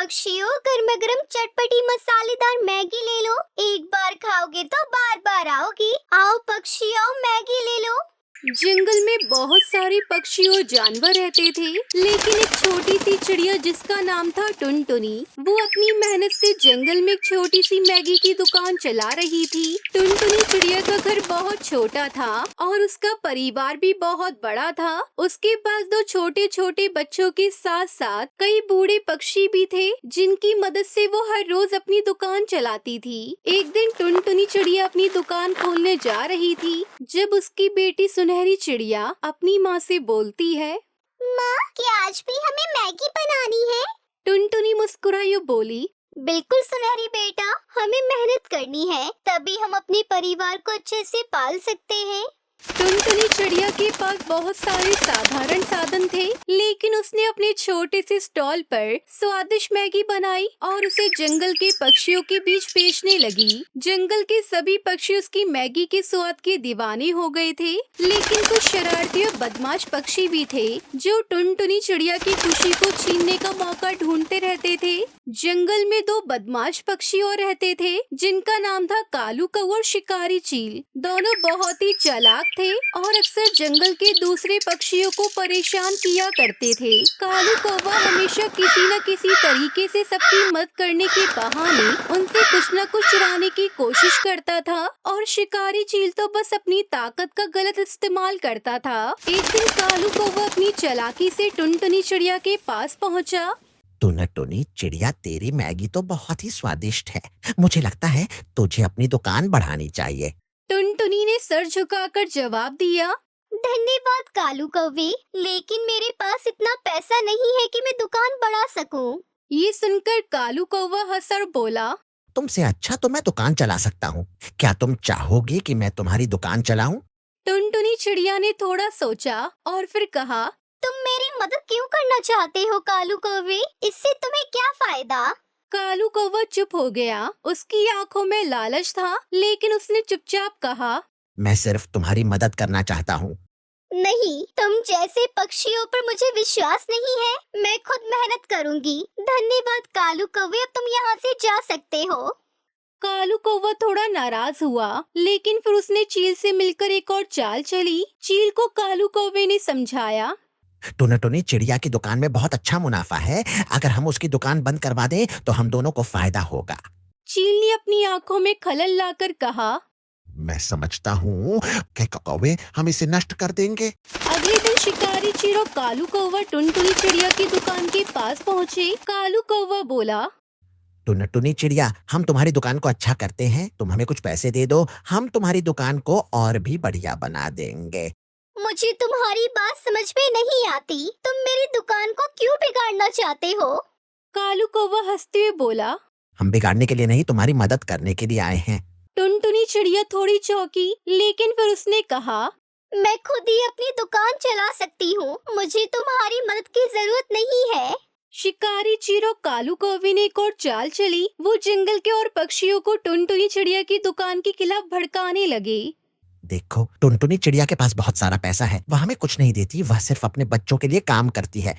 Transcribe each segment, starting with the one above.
पक्षियों, गर्मा गर्म चटपटी मसालेदार मैगी ले लो। एक बार खाओगे तो बार बार आओगी। आओ पक्षियों, मैगी ले लो। जंगल में बहुत सारे पक्षी और जानवर रहते थे, लेकिन एक छोटी सी चिड़िया जिसका नाम था टुनटुनी, वो अपनी मेहनत से जंगल में एक छोटी सी मैगी की दुकान चला रही थी। टुनटुनी चिड़िया का घर बहुत छोटा था और उसका परिवार भी बहुत बड़ा था। उसके पास दो छोटे छोटे बच्चों के साथ साथ कई बूढ़े पक्षी भी थे, जिनकी मदद से वो हर रोज अपनी दुकान चलाती थी। एक दिन टुनटुनी चिड़िया अपनी दुकान खोलने जा रही थी, जब उसकी बेटी सुनहरी चिड़िया अपनी माँ से बोलती है, माँ, क्या आज भी हमें मैगी बनानी है? टुनटुनी मुस्कुराई और बोली, बिल्कुल सुनहरी बेटा, हमें मेहनत करनी है, तभी हम अपने परिवार को अच्छे से पाल सकते हैं। टुनटुनी चिड़िया के पास बहुत सारे साधारण साधन थे, लेकिन उसने अपने छोटे से स्टॉल पर स्वादिष्ट मैगी बनाई और उसे जंगल के पक्षियों के बीच बेचने लगी। जंगल के सभी पक्षी उसकी मैगी के स्वाद के दीवाने हो गए थे, लेकिन कुछ शरारती और बदमाश पक्षी भी थे जो टुनटुनी चिड़िया की खुशी को छीनने का मौका ढूंढते रहते थे। जंगल में दो बदमाश पक्षी और रहते थे, जिनका नाम था कालू कौवा और शिकारी चील। दोनों बहुत ही चालाक थे और अक्सर जंगल के दूसरे पक्षियों को परेशान किया करते थे। कालू कौवा हमेशा किसी न किसी तरीके से सबकी मदद करने के बहाने उनसे कुछ न कुछ चुराने की कोशिश करता था और शिकारी चील तो बस अपनी ताकत का गलत इस्तेमाल करता था। एक दिन कालू कौवा अपनी चालाकी से टुनटुनी चिड़िया के पास पहुँचा। टुनटुनी चिड़िया, तेरी मैगी तो बहुत ही स्वादिष्ट है। मुझे लगता है तुझे अपनी दुकान बढ़ानी चाहिए। टुनटुनी ने सर झुकाकर जवाब दिया, धन्यवाद कालू कौवे, लेकिन मेरे पास इतना पैसा नहीं है कि मैं दुकान बढ़ा सकूं। ये सुनकर कालू कौवा हंसा और बोला, तुमसे अच्छा तो मैं दुकान चला सकता हूँ। क्या तुम चाहोगे कि मैं तुम्हारी दुकान चलाऊं? टुनटुनी चिड़िया ने थोड़ा सोचा और फिर कहा, तुम मेरी मदद क्यों करना चाहते हो कालू कौवे? इससे तुम्हें क्या फायदा? कालू कौवा चुप हो गया। उसकी आंखों में लालच था, लेकिन उसने चुपचाप कहा, मैं सिर्फ तुम्हारी मदद करना चाहता हूँ। नहीं, तुम जैसे पक्षियों पर मुझे विश्वास नहीं है। मैं खुद मेहनत करूंगी। धन्यवाद कालू कौवे, अब तुम यहाँ से जा सकते हो। कालू कौवा थोड़ा नाराज हुआ, लेकिन फिर उसने चील से मिलकर एक और चाल चली। चील को कालू कौवे ने समझाया, टुनटुनी चिड़िया की दुकान में बहुत अच्छा मुनाफा है। अगर हम उसकी दुकान बंद करवा दें तो हम दोनों को फायदा होगा। चील ने अपनी आंखों में खलल लाकर कहा, मैं समझता हूँ कि कौवे हम इसे नष्ट कर देंगे। अगले दिन शिकारी चील और कालू कौवा टुनटुनी चिड़िया की दुकान के पास पहुँचे। कालू कौवा बोला, टुनटुनी चिड़िया, हम तुम्हारी दुकान को अच्छा करते हैं, तुम हमें कुछ पैसे दे दो, हम तुम्हारी दुकान को और भी बढ़िया बना देंगे। मुझे तुम्हारी बात समझ में नहीं आती। तुम मेरी दुकान को क्यों बिगाड़ना चाहते हो? कालू कौवा हंसते हुए बोला, हम बिगाड़ने के लिए नहीं, तुम्हारी मदद करने के लिए आए हैं। टुनटुनी चिड़िया थोड़ी चौंकी, लेकिन फिर उसने कहा, मैं खुद ही अपनी दुकान चला सकती हूँ। मुझे तुम्हारी मदद की जरूरत नहीं है। शिकारी चील और कालू कौवे ने एक और चाल चली। वो जंगल के और पक्षियों को टुनटुनी चिड़िया की दुकान के खिलाफ भड़काने लगे। देखो, टुनटुनी चिड़िया के पास बहुत सारा पैसा है, वह हमें कुछ नहीं देती, वह सिर्फ अपने बच्चों के लिए काम करती है।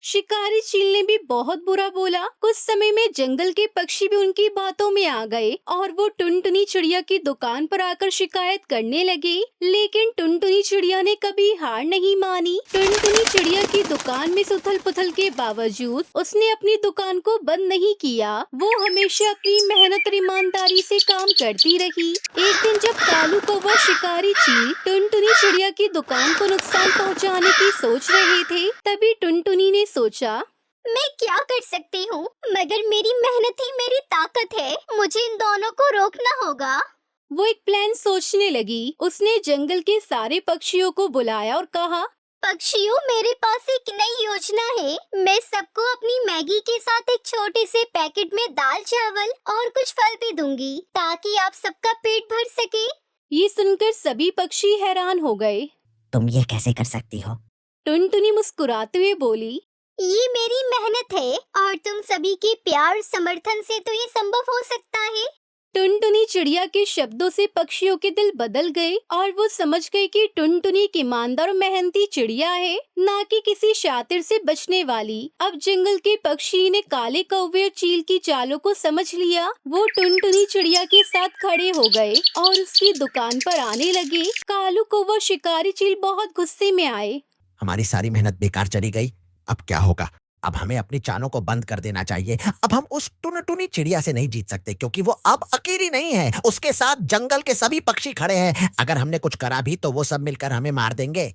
शिकारी चील ने भी बहुत बुरा बोला। कुछ समय में जंगल के पक्षी भी उनकी बातों में आ गए और वो टुनटुनी चिड़िया की दुकान पर आकर शिकायत करने लगे, लेकिन टुनटुनी चिड़िया ने कभी हार नहीं मानी। टुनटुनी चिड़िया की दुकान में उथल पुथल के बावजूद उसने अपनी दुकान को बंद नहीं किया। वो हमेशा अपनी मेहनत और ईमानदारी से काम करती रही। एक दिन जब कालू कौवा शिकारी चील टुनटुनी चिड़िया की दुकान को नुकसान पहुँचाने की सोच रहे थे, तभी टुनटुनी ने सोचा, मैं क्या कर सकती हूँ, मगर मेरी मेहनत ही मेरी ताकत है। मुझे इन दोनों को रोकना होगा। वो एक प्लान सोचने लगी। उसने जंगल के सारे पक्षियों को बुलाया और कहा, पक्षियों, मेरे पास एक नई योजना है। मैं सबको अपनी मैगी के साथ एक छोटे से पैकेट में दाल चावल और कुछ फल भी दूंगी, ताकि आप सबका पेट भर सके। ये सुनकर सभी पक्षी हैरान हो गए। तुम ये कैसे कर सकती हो? टुनटुनी मुस्कुराते हुए बोली, ये मेरी मेहनत है और तुम सभी के प्यार और समर्थन से तो ये संभव हो सकता है। टुनटुनी चिड़िया के शब्दों से पक्षियों के दिल बदल गए और वो समझ गए कि टुनटुनी एक ईमानदार और मेहनती चिड़िया है, ना कि किसी शातिर से बचने वाली। अब जंगल के पक्षी ने काले कौवे और चील की चालों को समझ लिया। वो टुनटुनी चिड़िया के साथ खड़े हो गए और उसकी दुकान पर आने लगे। कालू कौवा और शिकारी चील बहुत गुस्से में आए। हमारी सारी मेहनत बेकार चली गई। अब क्या होगा? अब हमें अपनी चालों को बंद कर देना चाहिए। अब हम उस टुनटुनी चिड़िया से नहीं जीत सकते, क्योंकि वो अब अकेली नहीं है, उसके साथ जंगल के सभी पक्षी खड़े हैं। अगर हमने कुछ करा भी तो वो सब मिलकर हमें मार देंगे।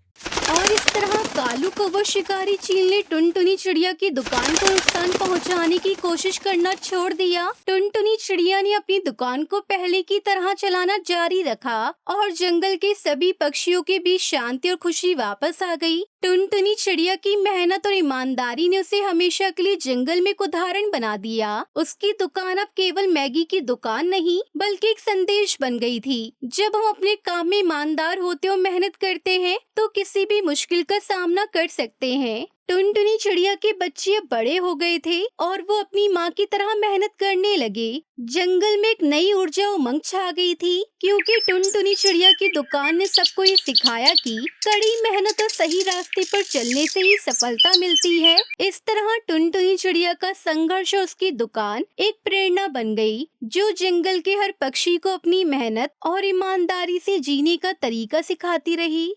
और इस तरह कालू कौवा शिकारी चील ने टुनटुनी चिड़िया की दुकान को नुकसान पहुंचाने की कोशिश करना छोड़ दिया। टुनटुनी चिड़िया ने अपनी दुकान को पहले की तरह चलाना जारी रखा और जंगल के सभी पक्षियों के बीच शांति और खुशी वापस आ गई। टुनटुनी चिड़िया की मेहनत और ईमानदारी ने उसे हमेशा के लिए जंगल में एक उदाहरण बना दिया। उसकी दुकान अब केवल मैगी की दुकान नहीं, बल्कि एक संदेश बन गई थी। जब हम अपने काम में ईमानदार होते और मेहनत करते हैं तो किसी भी मुश्किल का सामना कर सकते हैं। टुनटुनी चिड़िया के बच्चे अब बड़े हो गए थे और वो अपनी माँ की तरह मेहनत करने लगे। जंगल में एक नई ऊर्जा उमंग छा गई थी, क्योंकि टुनटुनी चिड़िया की दुकान ने सबको ये सिखाया कि कड़ी मेहनत और सही रास्ते पर चलने से ही सफलता मिलती है। इस तरह टुनटुनी चिड़िया का संघर्ष और उसकी दुकान एक प्रेरणा बन गई, जो जंगल के हर पक्षी को अपनी मेहनत और ईमानदारी से जीने का तरीका सिखाती रही।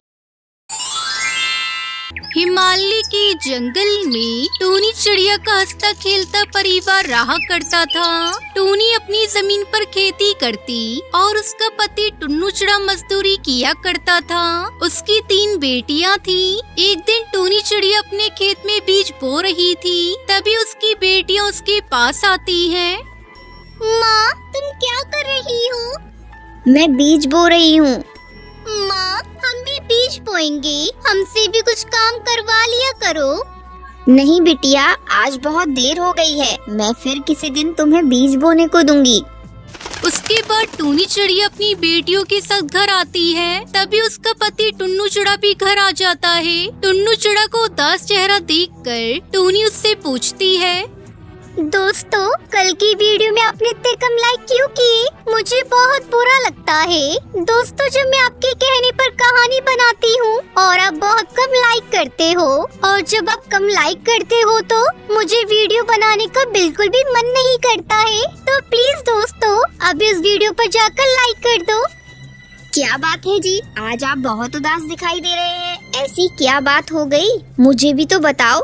हिमालय के जंगल में टूनी चिड़िया का हंसता खेलता परिवार रहा करता था। टूनी अपनी जमीन पर खेती करती और उसका पति टुन्नू चिड़ा मजदूरी किया करता था। उसकी 3 बेटियां थी। एक दिन टूनी चिड़िया अपने खेत में बीज बो रही थी, तभी उसकी बेटियां उसके पास आती हैं। माँ, तुम क्या कर रही हो? मैं बीज बो रही हूँ। माँ, हम भी बीज बोएंगे, हमसे भी कुछ काम करवा लिया करो। नहीं बिटिया, आज बहुत देर हो गई है, मैं फिर किसी दिन तुम्हें बीज बोने को दूंगी। उसके बाद टूनी चिड़िया अपनी बेटियों के साथ घर आती है। तभी उसका पति टुन्नू चिड़ा भी घर आ जाता है। टुन्नू चिड़ा को उदास चेहरा देखकर टूनी उससे पूछती है, दोस्तों, कल की वीडियो में आपने इतने कम लाइक क्यों किए? मुझे बहुत बुरा लगता है। दोस्तों, जब मैं आपके कहने पर कहानी बनाती हूँ और आप बहुत कम लाइक करते हो, और जब आप कम लाइक करते हो तो मुझे वीडियो बनाने का बिल्कुल भी मन नहीं करता है। तो प्लीज दोस्तों, अभी इस वीडियो पर जाकर लाइक कर दो। क्या बात है जी, आज आप बहुत उदास दिखाई दे रहे हैं। ऐसी क्या बात हो गई, मुझे भी तो बताओ।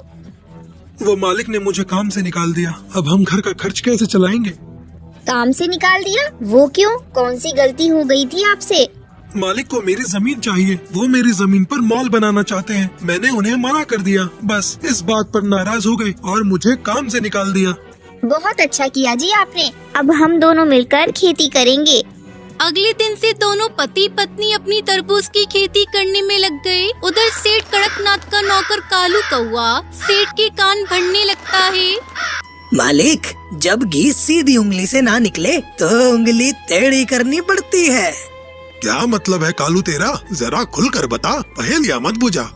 वो मालिक ने मुझे काम से निकाल दिया। अब हम घर का खर्च कैसे चलाएंगे? काम से निकाल दिया? वो क्यों? कौन सी गलती हो गई थी आपसे? मालिक को मेरी जमीन चाहिए। वो मेरी जमीन पर मॉल बनाना चाहते हैं। मैंने उन्हें मना कर दिया। बस इस बात पर नाराज हो गए और मुझे काम से निकाल दिया। बहुत अच्छा किया जी आपने। अब हम दोनों मिलकर खेती करेंगे। अगले दिन से दोनों पति पत्नी अपनी तरबूज की खेती करने में लग गए। उधर सेठ कड़कनाथ का नौकर कालू कौवा सेठ के कान भरने लगता है। मालिक, जब घी सीधी उंगली से ना निकले तो उंगली टेढ़ी करनी पड़ती है। क्या मतलब है कालू तेरा? जरा खुल कर बता, पहेलियां मत बुझा।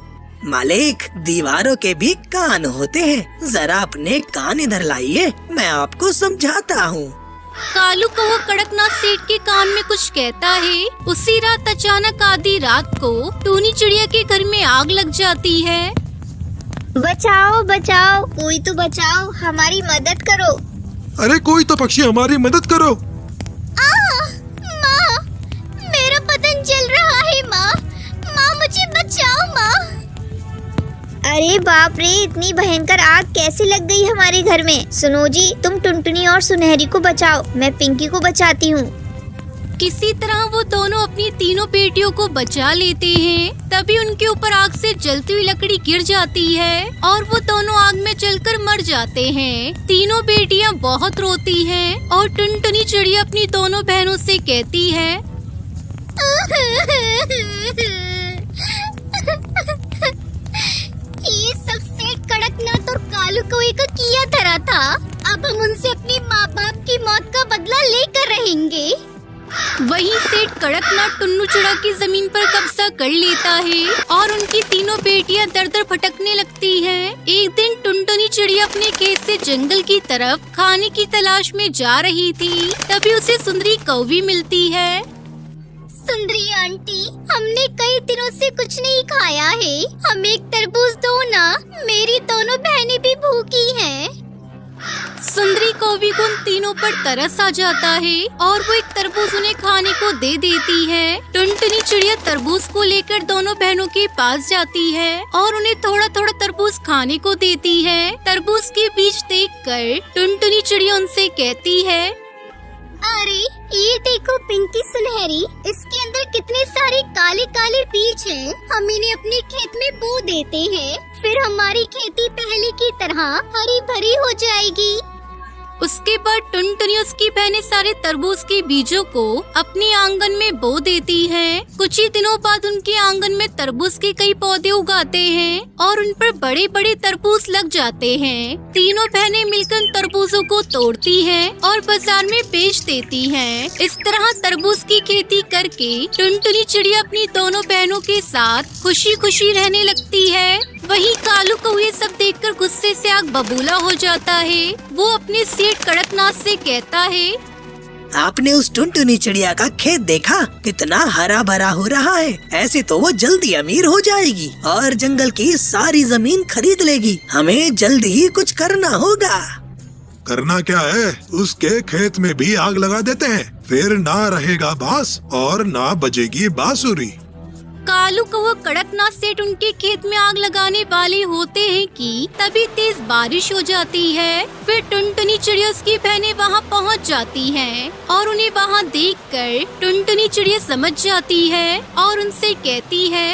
मालिक, दीवारों के भी कान होते हैं। जरा अपने कान इधर लाइए, मैं आपको समझाता हूँ। कालू कौवा कड़कनाथ सेठ के कान में कुछ कहता है। उसी रात अचानक आधी रात को टूनी चिड़िया के घर में आग लग जाती है। बचाओ बचाओ, कोई तो बचाओ, हमारी मदद करो। अरे कोई तो पक्षी हमारी मदद करो। माँ, मेरा बदन जल रहा है। माँ, मुझे बचाओ माँ। अरे बाप रे, इतनी भयंकर आग कैसे लग गई हमारे घर में? सुनो जी, तुम टुनटुनी और सुनहरी को बचाओ, मैं पिंकी को बचाती हूँ। किसी तरह वो दोनों अपनी तीनों बेटियों को बचा लेते हैं। तभी उनके ऊपर आग से जलती हुई लकड़ी गिर जाती है और वो दोनों आग में जलकर मर जाते हैं। तीनों बेटियां बहुत रोती हैं और टुनटुनी चिड़िया अपनी दोनों बहनों से कहती है, ये सब सेठ कड़कनाथ और कालू कौवे का किया धरा था। अब हम उनसे अपनी माँ बाप की मौत का बदला लेकर रहेंगे। वहीं सेठ कड़कनाथ टुन्नू चिड़िया की जमीन पर कब्जा कर लेता है और उनकी तीनों बेटियां दर दर भटकने लगती हैं। एक दिन टुनटुनी चिड़िया अपने खेत से जंगल की तरफ खाने की तलाश में जा रही थी। तभी उसे सुंदरी कौवी मिलती है। सुंदरी आंटी, हमने कई दिनों से कुछ नहीं खाया है, हमें एक तरबूज दो ना, मेरी दोनों बहनें भी भूखी हैं। सुंदरी कौवी को उन तीनों पर तरस आ जाता है और वो एक तरबूज उन्हें खाने को दे देती है। टुनटुनी चिड़िया तरबूज को लेकर दोनों बहनों के पास जाती है और उन्हें थोड़ा थोड़ा तरबूज खाने को देती है। तरबूज के बीज देखकर टुनटुनी चिड़िया उनसे कहती है, अरे ये देखो पिंकी सुनहरी, इसके अंदर कितने सारे काले काले बीज हैं। हम इन्हें अपने खेत में बो देते हैं, फिर हमारी खेती पहले की तरह हरी भरी हो जाएगी। उसके बाद टुनटुनी उसकी बहनें सारे तरबूज के बीजों को अपने आंगन में बो देती हैं। कुछ ही दिनों बाद उनके आंगन में तरबूज के कई पौधे उगाते हैं और उन पर बड़े बड़े तरबूज लग जाते हैं। तीनों बहनें मिलकर उन तरबूजों को तोड़ती हैं और बाजार में बेच देती हैं। इस तरह तरबूज की खेती करके टुनटुनी चिड़िया अपनी दोनों बहनों के साथ खुशी खुशी रहने लगती है। वहीं कालू कौवे सब देखकर गुस्से से आग बबूला हो जाता है। वो अपने सेठ कड़कनाथ से कहता है, आपने उस टुनटुनी चिड़िया का खेत देखा, कितना हरा भरा हो रहा है। ऐसे तो वो जल्दी अमीर हो जाएगी और जंगल की सारी जमीन खरीद लेगी। हमें जल्दी ही कुछ करना होगा। करना क्या है, उसके खेत में भी आग लगा देते हैं, फिर ना रहेगा बांस और ना बजेगी बांसुरी। कालू कौवा कड़कनाथ सेठ उनके खेत में आग लगाने वाले होते हैं कि तभी तेज बारिश हो जाती है। फिर टुनटुनी चिड़िया उसकी बहनें वहाँ पहुँच जाती हैं और उन्हें वहाँ देखकर टुनटुनी चिड़िया समझ जाती है और उनसे कहती है,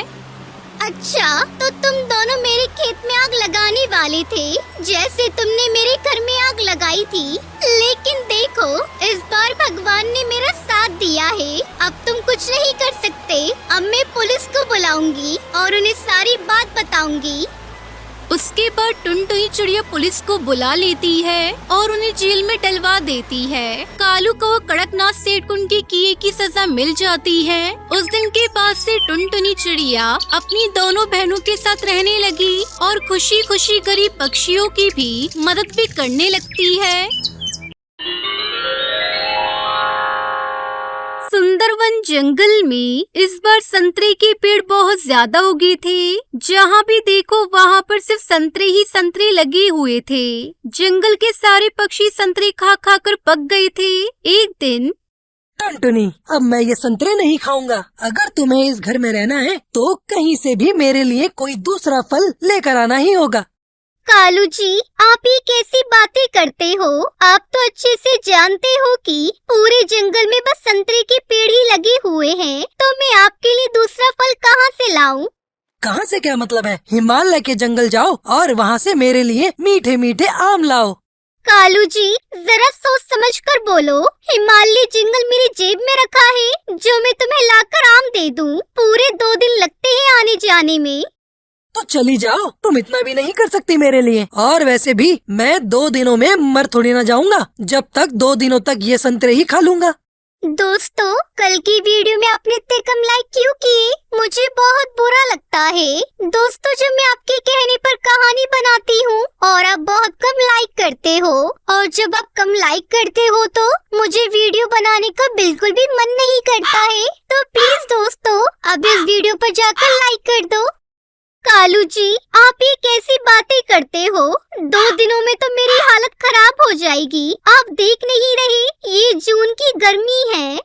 अच्छा तो तुम दोनों मेरे खेत में आग लगाने वाले थे, जैसे तुमने मेरे घर में आग लगाई थी। लेकिन देखो, इस बार भगवान ने मेरा साथ दिया है, अब तुम कुछ नहीं कर सकते। अब मैं पुलिस को बुलाऊंगी और उन्हें सारी बात बताऊंगी। उसके बाद टुनटुनी चिड़िया पुलिस को बुला लेती है और उन्हें जेल में डलवा देती है। कालू कौवा कड़कनाथ सेठ को उनके किए की सजा मिल जाती है। उस दिन के बाद से टुनटुनी चिड़िया अपनी दोनों बहनों के साथ रहने लगी और खुशी खुशी गरीब पक्षियों की भी मदद भी करने लगती है। सुंदरवन जंगल में इस बार संतरे के पेड़ बहुत ज्यादा उगे थे। जहाँ भी देखो वहाँ पर सिर्फ संतरे ही संतरे लगे हुए थे। जंगल के सारे पक्षी संतरे खा खा कर पक गए थे। एक दिन, टुनटुनी, अब मैं ये संतरे नहीं खाऊंगा। अगर तुम्हें इस घर में रहना है तो कहीं से भी मेरे लिए कोई दूसरा फल लेकर आना ही होगा। कालू जी, आप ये कैसी बातें करते हो? आप तो अच्छे से जानते हो कि पूरे जंगल में बस संतरे के पेड़ ही लगे हुए हैं, तो मैं आपके लिए दूसरा फल कहाँ से लाऊं? कहाँ से क्या मतलब है? हिमालय के जंगल जाओ और वहाँ से मेरे लिए मीठे मीठे आम लाओ। कालू जी, जरा सोच समझ कर बोलो। हिमालय जंगल मेरी जेब में रखा है, जो मैं तुम्हें लाकर आम दे दूं। पूरे 2 दिन लगते हैं आने जाने में। तो चली जाओ, तुम इतना भी नहीं कर सकती मेरे लिए। और वैसे भी मैं 2 दिनों में मर थोड़ी ना जाऊंगा, जब तक 2 दिनों तक ये संतरे ही खा लूंगा। दोस्तों, कल की वीडियो में आपने इतने कम लाइक क्यों किए? मुझे बहुत बुरा लगता है। दोस्तों, जब मैं आपके कहने पर कहानी बनाती हूँ और आप बहुत कम लाइक करते हो, और जब आप कम लाइक करते हो तो मुझे वीडियो बनाने का बिल्कुल भी मन नहीं करता है। तो प्लीज दोस्तों, अब इस वीडियो पर जाकर लाइक कर दो। कालू जी, आप ये कैसी बातें करते हो? 2 दिनों में तो मेरी हालत खराब हो जाएगी। आप देख नहीं रहे, ये जून की गर्मी है।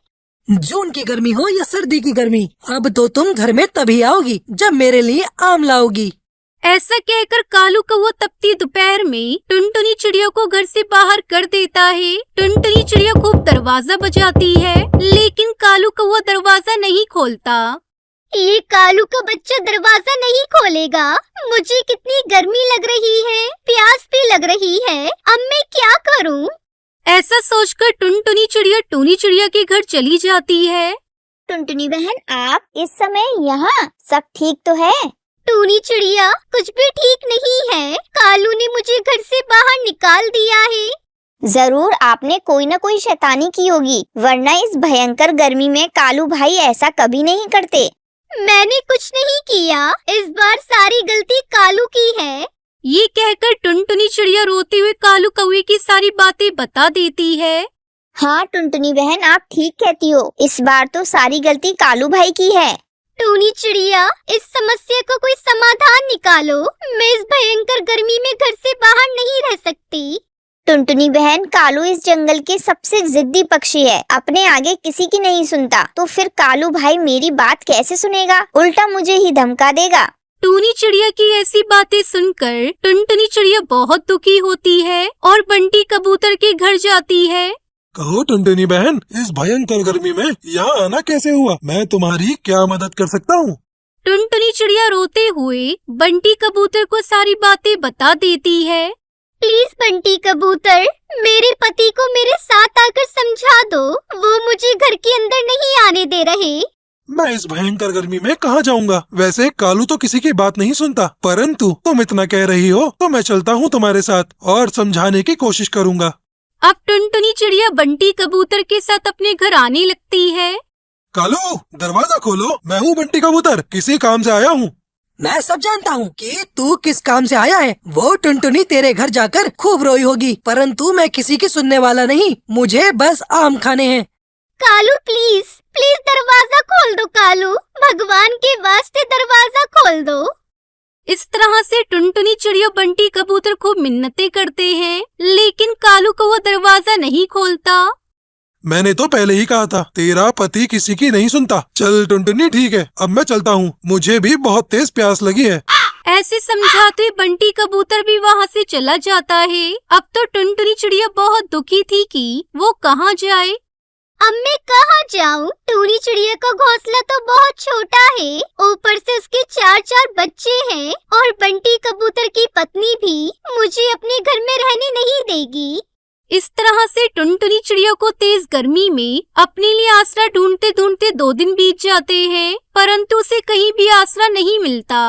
जून की गर्मी हो या सर्दी की गर्मी, अब तो तुम घर में तभी आओगी जब मेरे लिए आम लाओगी। ऐसा कहकर कालू कौवा तपती दोपहर में टुनटुनी चिड़िया को घर से बाहर कर देता है। टुनटुनी चिड़िया खूब दरवाजा बजाती है, लेकिन कालू कौवा दरवाजा नहीं खोलता। ये कालू का बच्चा दरवाजा नहीं खोलेगा। मुझे कितनी गर्मी लग रही है, प्यास भी लग रही है। अब मैं क्या करूं? ऐसा सोचकर टुनटुनी चिड़िया टूनी चिड़िया के घर चली जाती है। टुनटुनी बहन, आप इस समय यहाँ? सब ठीक तो है? टूनी चिड़िया, कुछ भी ठीक नहीं है। कालू ने मुझे घर से बाहर निकाल दिया है। जरूर आपने कोई न कोई शैतानी की होगी, वरना इस भयंकर गर्मी में कालू भाई ऐसा कभी नहीं करते। मैंने कुछ नहीं किया, इस बार सारी गलती कालू की है। ये कहकर टुनटुनी चिड़िया रोते हुए कालू कौवे की सारी बातें बता देती है। हाँ टुनटुनी बहन, आप ठीक कहती हो, इस बार तो सारी गलती कालू भाई की है। टूनी चिड़िया, इस समस्या को कोई समाधान निकालो, मैं इस भयंकर गर्मी में घर से बाहर नहीं रह सकती। टुनटुनी बहन, कालू इस जंगल के सबसे जिद्दी पक्षी है, अपने आगे किसी की नहीं सुनता, तो फिर कालू भाई मेरी बात कैसे सुनेगा, उल्टा मुझे ही धमका देगा। टूनी चिड़िया की ऐसी बातें सुनकर टुनटुनी चिड़िया बहुत दुखी होती है और बंटी कबूतर के घर जाती है। कहो टुनटुनी बहन, इस भयंकर गर्मी में यहाँ आना कैसे हुआ? मैं तुम्हारी क्या मदद कर सकता हूँ? टुनटुनी चिड़िया रोते हुए बंटी कबूतर को सारी बातें बता देती है। प्लीज बंटी कबूतर, मेरे पति को मेरे साथ आकर समझा दो, वो मुझे घर के अंदर नहीं आने दे रहे। मैं इस भयंकर गर्मी में कहाँ जाऊँगा? वैसे कालू तो किसी की बात नहीं सुनता, परंतु तुम इतना कह रही हो तो मैं चलता हूँ तुम्हारे साथ और समझाने की कोशिश करूँगा। अब टुनटुनी चिड़िया बंटी कबूतर के साथ अपने घर आने लगती है। कालू, दरवाजा खोलो, मैं हूँ बंटी कबूतर, किसी काम से आया हूँ। मैं सब जानता हूँ कि तू किस काम से आया है। वो टुनटुनी तेरे घर जाकर खूब रोई होगी, परंतु मैं किसी की सुनने वाला नहीं, मुझे बस आम खाने हैं। कालू प्लीज प्लीज दरवाजा खोल दो कालू, भगवान के वास्ते दरवाजा खोल दो। इस तरह से टुनटुनी चिड़िया बंटी कबूतर खूब मिन्नतें करते हैं, लेकिन कालू को वो दरवाजा नहीं खोलता। मैंने तो पहले ही कहा था, तेरा पति किसी की नहीं सुनता। चल टुनटुनी, ठीक है, अब मैं चलता हूँ, मुझे भी बहुत तेज प्यास लगी है। ऐसे समझाते बंटी कबूतर भी वहाँ से चला जाता है। अब तो टुनटुनी चिड़िया बहुत दुखी थी कि वो कहाँ जाए। अब मैं कहाँ जाऊँ? टूनी चिड़िया का घोंसला तो बहुत छोटा है, ऊपर से उसके 4 बच्चे हैं और बंटी कबूतर की पत्नी भी मुझे अपने घर में रहने नहीं देगी। इस तरह से टुनटुनी चिड़िया को तेज गर्मी में अपने लिए आसरा ढूंढते ढूंढते 2 दिन बीत जाते हैं, परंतु उसे कहीं भी आसरा नहीं मिलता।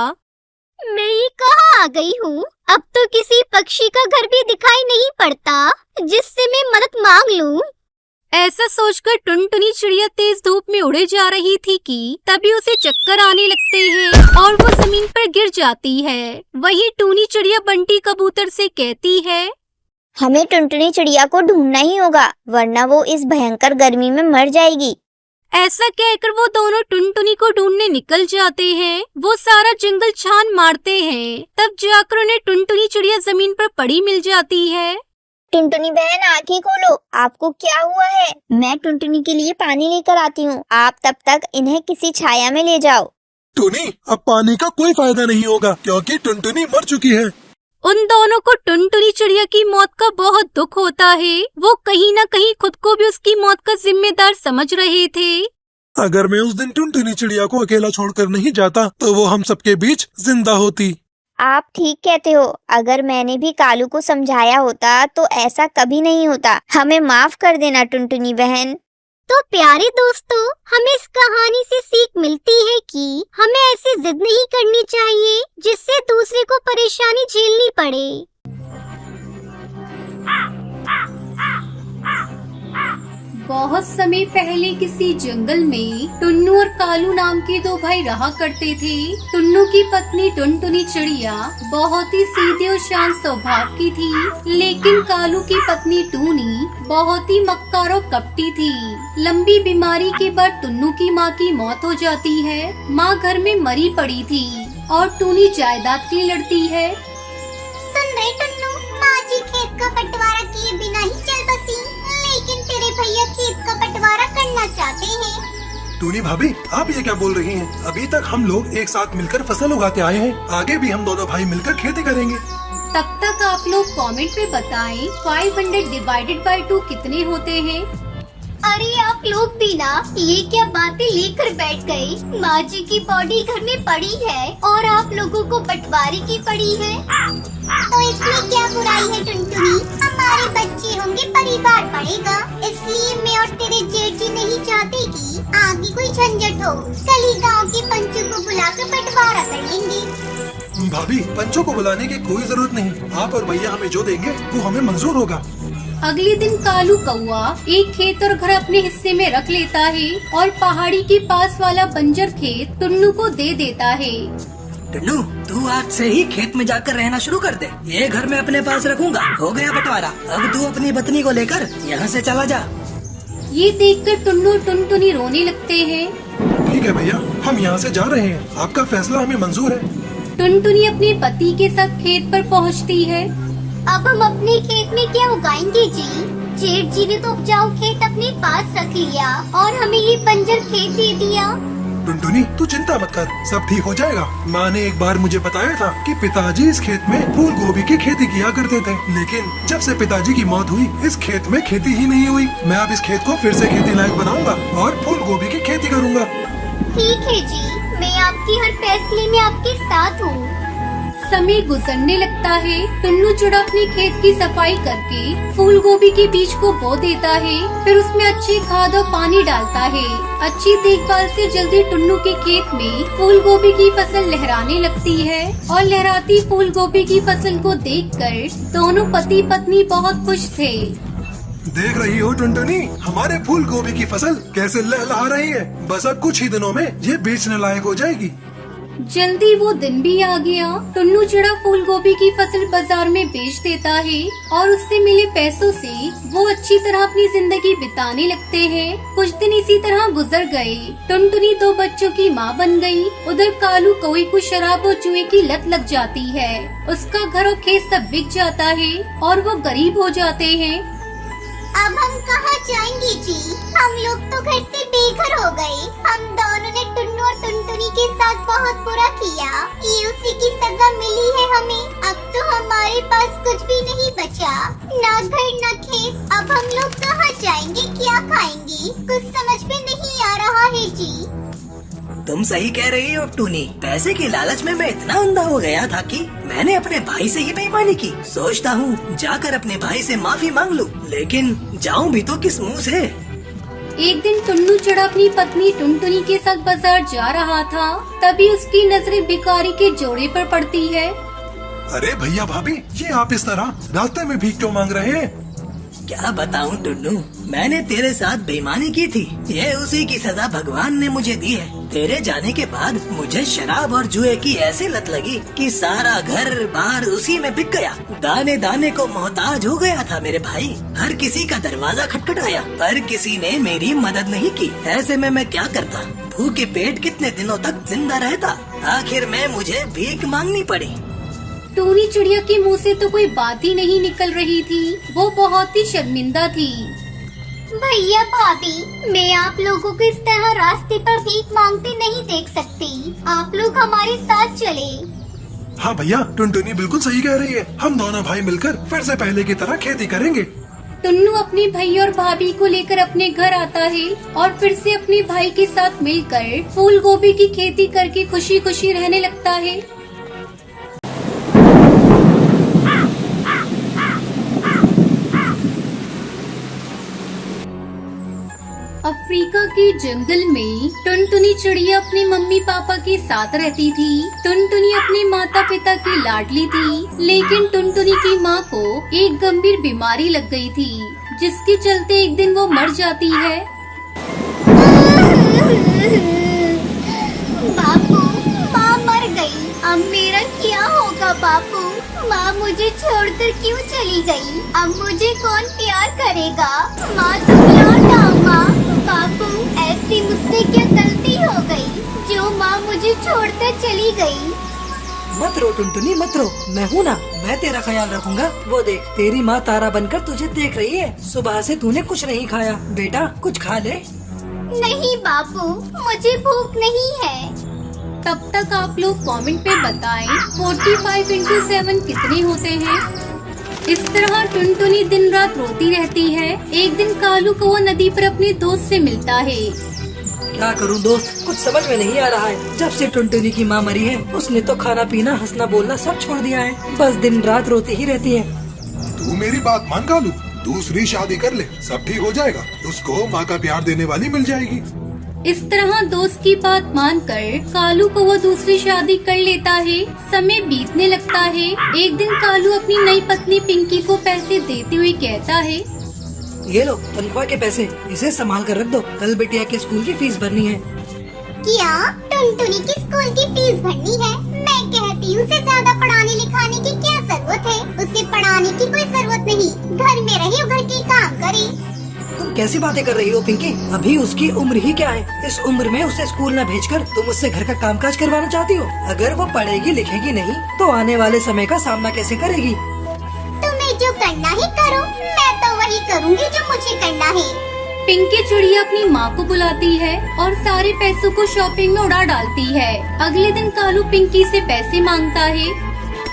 मैं ये कहाँ आ गई हूँ? अब तो किसी पक्षी का घर भी दिखाई नहीं पड़ता जिससे मैं मदद मांग लूँ। ऐसा सोचकर टुनटुनी चिड़िया तेज धूप में उड़े जा रही थी कि तभी उसे चक्कर आने लगते हैं और वो जमीन पर गिर जाती है। वहीं टूनी चिड़िया बंटी कबूतर से कहती है, हमें टुनटुनी चिड़िया को ढूंढना ही होगा, वरना वो इस भयंकर गर्मी में मर जाएगी। ऐसा कहकर वो दोनों टुनटुनी को ढूंढने निकल जाते हैं। वो सारा जंगल छान मारते हैं, तब जाकर उन्हें टुनटुनी चिड़िया जमीन पर पड़ी मिल जाती है। टुनटुनी बहन, आंखें खोलो, आपको क्या हुआ है? मैं टुनटुनी के लिए पानी लेकर आती हूँ, आप तब तक इन्हें किसी छाया में ले जाओ। टुनी, अब पानी का कोई फायदा नहीं होगा क्योंकि टुनटुनी मर चुकी है। उन दोनों को टुनटुनी चिड़िया की मौत का बहुत दुख होता है। वो कहीं न कहीं खुद को भी उसकी मौत का जिम्मेदार समझ रहे थे। अगर मैं उस दिन टुनटुनी चिड़िया को अकेला छोड़कर नहीं जाता तो वो हम सबके बीच जिंदा होती। आप ठीक कहते हो, अगर मैंने भी कालू को समझाया होता तो ऐसा कभी नहीं होता। हमें माफ कर देना टुनटुनी बहन। तो प्यारे दोस्तों, हमें इस कहानी से सीख मिलती है कि हमें ऐसी जिद नहीं करनी चाहिए जिससे दूसरे को परेशानी झेलनी पड़े। बहुत समय पहले किसी जंगल में टुन्नू और कालू नाम के 2 भाई रहा करते थे। टुन्नू की पत्नी टुनटुनी चिड़िया बहुत ही सीधे और शांत स्वभाव की थी, लेकिन कालू की पत्नी टूनी बहुत ही मक्कार और कपटी थी। लंबी बीमारी के बाद टुन्नू की माँ की मौत हो जाती है। माँ घर में मरी पड़ी थी और टूनी जायदाद के लिए लड़ती है। सुन रहे टुन्नू, माँ जी खेत का बंटवारा किए बिना ही चल बसी, लेकिन तेरे भैया खेत का बंटवारा करना चाहते हैं। टूनी भाभी, आप ये क्या बोल रही हैं? अभी तक हम लोग एक साथ मिलकर फसल उगाते आए हैं, आगे भी हम दोनों भाई मिलकर खेती करेंगे। तब तक आप लोग कमेंट में बताएं 500 डिवाइडेड बाय 2 कितने होते हैं। अरे आप लोग भी ना ये क्या बातें लेकर बैठ गए। माँ जी की बॉडी घर में पड़ी है और आप लोगों को बंटवारे की पड़ी है, तो इसमें क्या बुराई है टुनटुनी? हमारे बच्चे होंगे, परिवार बढ़ेगा, इसलिए मैं और तेरे जेठ जी नहीं चाहते कि आगे कोई झंझट हो। कल ही गाँव के पंचों को बुलाकर बंटवारा कर लेंगे। भाभी, पंचों को बुलाने की कोई जरूरत नहीं, आप और भैया हमें जो देंगे वो हमें मंजूर होगा। अगले दिन कालू कौआ एक खेत और घर अपने हिस्से में रख लेता है और पहाड़ी के पास वाला बंजर खेत टुन्नू को दे देता है। टुन्नू, तू आज से ही खेत में जाकर रहना शुरू कर दे। ये घर मैं अपने पास रखूंगा। हो गया बंटवारा। अब तू अपनी पत्नी को लेकर यहाँ से चला जा। ये देखकर टुन्नू और टुनटुनी रोने लगते हैं। ठीक है भैया, हम यहाँ से जा रहे हैं। आपका फैसला हमें मंजूर है। टुनटुनी अपने पति के साथ खेत पर पहुँचती है। अब हम अपने खेत में क्या उगाएंगे जी? जेठ जी ने तो उपजाऊ खेत अपने पास रख लिया और हमें ये बंजर खेत दे दिया। टुनटुनी, तू चिंता मत कर, सब ठीक हो जाएगा। माँ ने एक बार मुझे बताया था कि पिताजी इस खेत में फूल गोभी की खेती किया करते थे, लेकिन जब से पिताजी की मौत हुई इस खेत में खेती ही नहीं हुई। मैं अब इस खेत को फिर से खेती लायक बनाऊंगा और फूल गोभी की खेती करूंगा। ठीक है जी, मैं आपकी हर फैसले में आपके साथ हूँ। समय गुजरने लगता है। टुन्नू चूड़ा अपने खेत की सफाई करके फूल गोभी के बीज को बो देता है, फिर उसमें अच्छी खाद और पानी डालता है। अच्छी देखभाल से जल्दी टुन्नू के खेत में फूल गोभी की फसल लहराने लगती है और लहराती फूल गोभी की फसल को देखकर दोनों पति पत्नी बहुत खुश थे। देख रही हो टुनटुनी, हमारे फूल गोभी की फसल कैसे लहलहा रही है। बस अब कुछ ही दिनों में ये बेचने लायक हो जाएगी। जल्दी वो दिन भी आ गया। टुन्नू चिड़ा फूल गोभी की फसल बाजार में बेच देता है और उससे मिले पैसों से वो अच्छी तरह अपनी जिंदगी बिताने लगते हैं। कुछ दिन इसी तरह गुजर गए। टुनटुनी 2 बच्चों की माँ बन गई। उधर कालू कौए को शराब और जुए की लत लग जाती है। उसका घर और खेत सब बिक जाता है और वो गरीब हो जाते हैं। अब हम कहाँ जाएंगे जी? हम लोग तो घर से बेघर हो गए। हम दोनों ने टुन्नू और टुनटुनी के साथ बहुत बुरा किया। ये उसी की सजा मिली है हमें। अब तो हमारे पास कुछ भी नहीं बचा, ना घर ना खेत। अब हम लोग कहाँ जाएंगे, क्या खाएंगे? कुछ समझ में नहीं आ रहा है जी। तुम सही कह रही हो टूनी। पैसे की लालच में मैं इतना अंधा हो गया था कि मैंने अपने भाई से ही बेईमानी की। सोचता हूँ जाकर अपने भाई से माफी मांग लूं, लेकिन जाऊँ भी तो किस मुंह से। एक दिन टुन्नू चिड़ा अपनी पत्नी टुनटुनी के साथ बाजार जा रहा था, तभी उसकी नजरें भिखारी के जोड़े पर पड़ती है। अरे भैया भाभी, ये आप इस तरह रास्ते में भीख क्यों मांग रहे हैं? क्या बताऊं टुन्नू, मैंने तेरे साथ बेईमानी की थी। ये उसी की सजा भगवान ने मुझे दी है। तेरे जाने के बाद मुझे शराब और जुए की ऐसी लत लगी कि सारा घर बार उसी में बिक गया। दाने दाने को मोहताज हो गया था मेरे भाई। हर किसी का दरवाजा खटखटाया पर किसी ने मेरी मदद नहीं की। ऐसे में मैं क्या करता? भूखे पेट कितने दिनों तक जिंदा रहता? आखिर में मुझे भीख मांगनी पड़ी। टूनी चिड़िया के मुंह से तो कोई बात ही नहीं निकल रही थी। वो बहुत ही शर्मिंदा थी। भैया भाभी, मैं आप लोगों को इस तरह रास्ते पर भीख मांगते नहीं देख सकती। आप लोग हमारे साथ चले। हाँ भैया, टुनटुनी बिल्कुल सही कह रही है। हम दोनों भाई मिलकर फिर से पहले की तरह खेती करेंगे। टुन्नू अपने भाई और भाभी को लेकर अपने घर आता है और फिर से अपने भाई के साथ मिलकर फूल गोभी की खेती करके खुशी खुशी रहने लगता है। अफ्रीका के जंगल में टुनटुनी चिड़िया अपने मम्मी पापा के साथ रहती थी। टुनटुनी अपने माता पिता की लाडली थी, लेकिन टुनटुनी की माँ को एक गंभीर बीमारी लग गई थी, जिसके चलते एक दिन वो मर जाती है। बापू, माँ मर गई। अब मेरा क्या होगा बापू? माँ मुझे छोड़कर क्यों चली गई? अब मुझे कौन प्यार करेगा? माँ तुम लौट आओ माँ। बापू, ऐसी मुझसे क्या गलती हो गई जो माँ मुझे छोड़कर चली गई? मत रो टुनटुनी, मत रो। मैं हूँ ना, मैं तेरा ख्याल रखूंगा। वो देख, तेरी माँ तारा बनकर तुझे देख रही है। सुबह से तूने कुछ नहीं खाया। बेटा कुछ खा ले। नहीं बापू, मुझे भूख नहीं है। तब तक आप लोग कमेंट पे बताएं 45 into 7 कितने होते हैं। इस तरह टुनटुनी दिन रात रोती रहती है। एक दिन कालू कौआ नदी पर अपने दोस्त से मिलता है। क्या करूं दोस्त, कुछ समझ में नहीं आ रहा है। जब से टुनटुनी की माँ मरी है, उसने तो खाना पीना हंसना बोलना सब छोड़ दिया है। बस दिन रात रोती ही रहती है। तू मेरी बात मान कालू, दूसरी शादी कर ले, सब ठीक हो जाएगा। उसको माँ का प्यार देने वाली मिल जाएगी। इस तरह दोस्त की बात मानकर कालू को वो दूसरी शादी कर लेता है। समय बीतने लगता है। एक दिन कालू अपनी नई पत्नी पिंकी को पैसे देते हुए कहता है, ये लो तनख्वाह के पैसे, इसे संभाल कर रख दो, कल बिटिया के स्कूल की फीस भरनी है। क्या टुनटुनी की स्कूल की फीस भरनी है? मैं कहती हूँ उसे ज्यादा पढ़ाने लिखाने की क्या जरूरत है? उसे पढ़ाने की कोई जरूरत नहीं, घर में रहे घर के काम करे। तुम कैसी बातें कर रही हो पिंकी? अभी उसकी उम्र ही क्या है? इस उम्र में उसे स्कूल न भेजकर तुम उससे घर का कामकाज करवाना चाहती हो? अगर वो पढ़ेगी लिखेगी नहीं तो आने वाले समय का सामना कैसे करेगी? तुम्हें जो करना है करो, मैं तो वही करूँगी जो मुझे करना है। पिंकी चिड़िया अपनी माँ को बुलाती है और सारे पैसों को शॉपिंग में उड़ा डालती है। अगले दिन कालू पिंकी से पैसे मांगता है।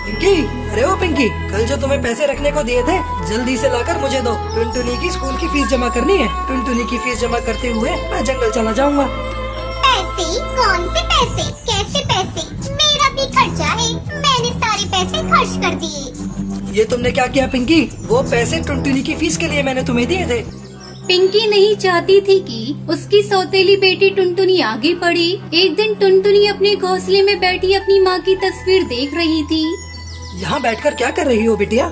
पिंकी, अरे ओ पिंकी, कल जो तुम्हें पैसे रखने को दिए थे जल्दी से लाकर मुझे दो। टुनटुनी की स्कूल की फीस जमा करनी है। टुनटुनी की फीस जमा करते हुए मैं जंगल चला जाऊंगा। पैसे? कौन से पैसे? कैसे पैसे? मेरा भी खर्चा है, मैंने सारे पैसे खर्च कर दिए। ये तुमने क्या किया पिंकी? वो पैसे टुनटुनी की फीस के लिए मैंने तुम्हें दिए थे। पिंकी नहीं चाहती थी कि उसकी सौतेली बेटी टुनटुनी आगे बढ़े। एक दिन टुनटुनी अपने घोंसले में बैठी अपनी माँ की तस्वीर देख रही थी। यहाँ बैठकर क्या कर रही हो बिटिया?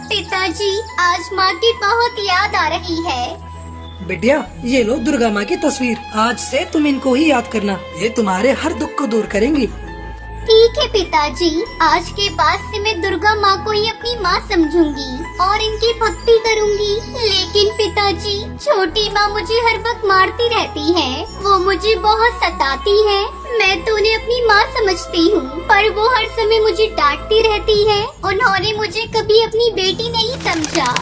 पिताजी, आज माँ की बहुत याद आ रही है। बिटिया, ये लो दुर्गा माँ की तस्वीर। आज से तुम इनको ही याद करना, ये तुम्हारे हर दुख को दूर करेंगी। ठीक है पिताजी, आज के बाद से मैं दुर्गा माँ को ही अपनी माँ समझूंगी और इनकी भक्ति करूंगी। लेकिन पिताजी, छोटी माँ मुझे हर वक्त मारती रहती है, वो मुझे बहुत सताती है। मैं तो उन्हें अपनी माँ समझती हूँ, पर वो हर समय मुझे डांटती रहती है। उन्होंने मुझे कभी अपनी बेटी नहीं समझा।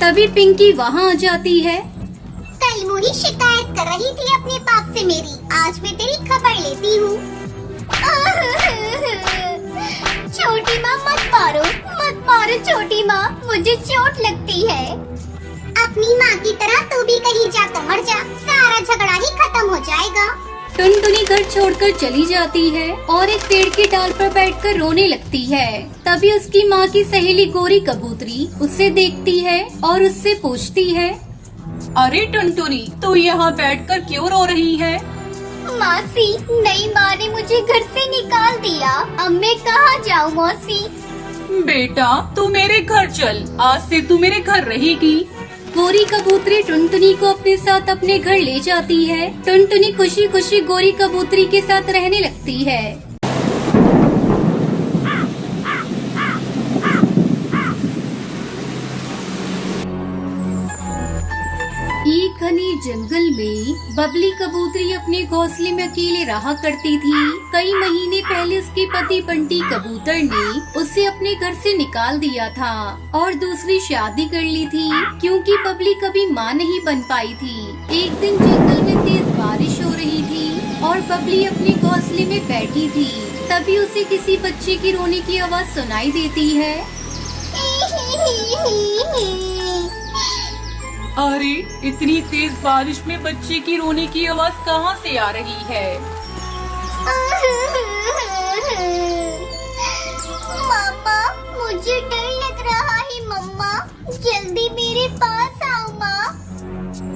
तभी पिंकी वहाँ आ जाती है। कल मुही शिकायत कर रही थी अपने पाप से मेरी, आज मैं तेरी खबर लेती हूँ। छोटी माँ मत मारो छोटी माँ, मुझे चोट लगती है। अपनी माँ की तरह तू भी कहीं जाकर मर जा, सारा झगड़ा ही खत्म हो जाएगा। टुनटुनी घर छोड़कर चली जाती है और एक पेड़ की डाल पर बैठकर रोने लगती है। तभी उसकी माँ की सहेली गोरी कबूतरी उसे देखती है और उससे पूछती है, अरे टुनटुनी, तू यहाँ बैठकर क्यों रो रही है? मौसी, नई माँ ने मुझे घर से निकाल दिया, अब मैं कहाँ जाऊँ मौसी? बेटा, तू मेरे घर चल, आज से तू मेरे घर रहेगी। गोरी कबूतरी टुनटुनी को अपने साथ अपने घर ले जाती है। टुनटुनी खुशी खुशी गोरी कबूतरी के साथ रहने लगती है। एक घने जंगल में बबली कबूतरी अपने घोंसले में अकेले रहा करती थी। कई महीने पहले उसके पति बंटी कबूतर ने उसे अपने घर से निकाल दिया था और दूसरी शादी कर ली थी, क्योंकि बबली कभी माँ नहीं बन पाई थी। एक दिन जंगल में तेज बारिश हो रही थी और बबली अपने घोंसले में बैठी थी। तभी उसे किसी बच्चे की रोने की आवाज सुनाई देती है। अरे, इतनी तेज बारिश में बच्चे की रोने की आवाज कहाँ से आ रही है? मम्मा, मुझे डर लग रहा है मम्मा, जल्दी मेरे पास आओ माँ।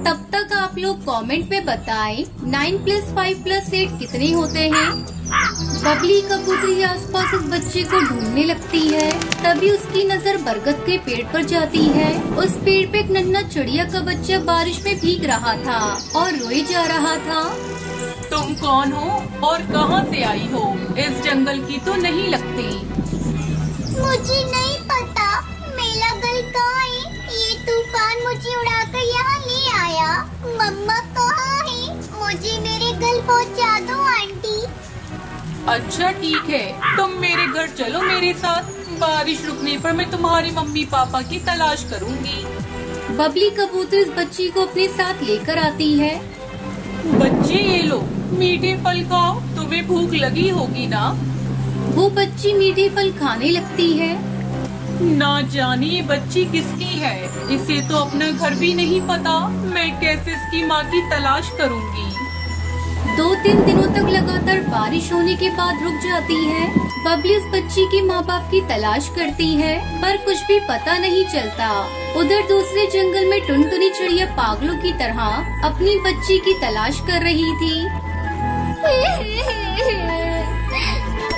तब तक आप लोग कमेंट में बताएं 9 + 5 + 8 कितने होते हैं। बबली कबूतरी आसपास उस बच्चे को ढूंढने लगती है। तभी उसकी नजर बरगद के पेड़ पर जाती है। उस पेड़ पे एक नन्हा चिड़िया का बच्चा बारिश में भीग रहा था और रोए जा रहा था। तुम कौन हो और कहाँ से आई हो? इस जंगल की तो नहीं लगती। मुझे नहीं पता, मेरा गल कहाँ है? ये तूफान मुझे उड़ाकर यहाँ ले आया। मम्मा कहाँ है? मुझे मेरे गल पहुँचा दो आंटी। अच्छा ठीक है, तुम मेरे घर चलो मेरे साथ। बारिश रुकने पर मैं तुम्हारे मम्मी पापा की तलाश करूंगी। बबली कबूतर उस बच्ची को अपने साथ लेकर आती है। बच्चे ये लो, मीठे फल खाओ, तुम्हें भूख लगी होगी ना? वो बच्ची मीठे फल खाने लगती है। ना जाने ये बच्ची किसकी है, इसे तो अपना घर भी नहीं पता। मैं कैसे इसकी माँ की तलाश करूंगी? 2-3 दिनों तक लगातार बारिश होने के बाद रुक जाती है। बबली उस बच्ची के माँ बाप की तलाश करती है पर कुछ भी पता नहीं चलता। उधर दूसरे जंगल में टुनटुनी चिड़िया पागलों की तरह अपनी बच्ची की तलाश कर रही थी।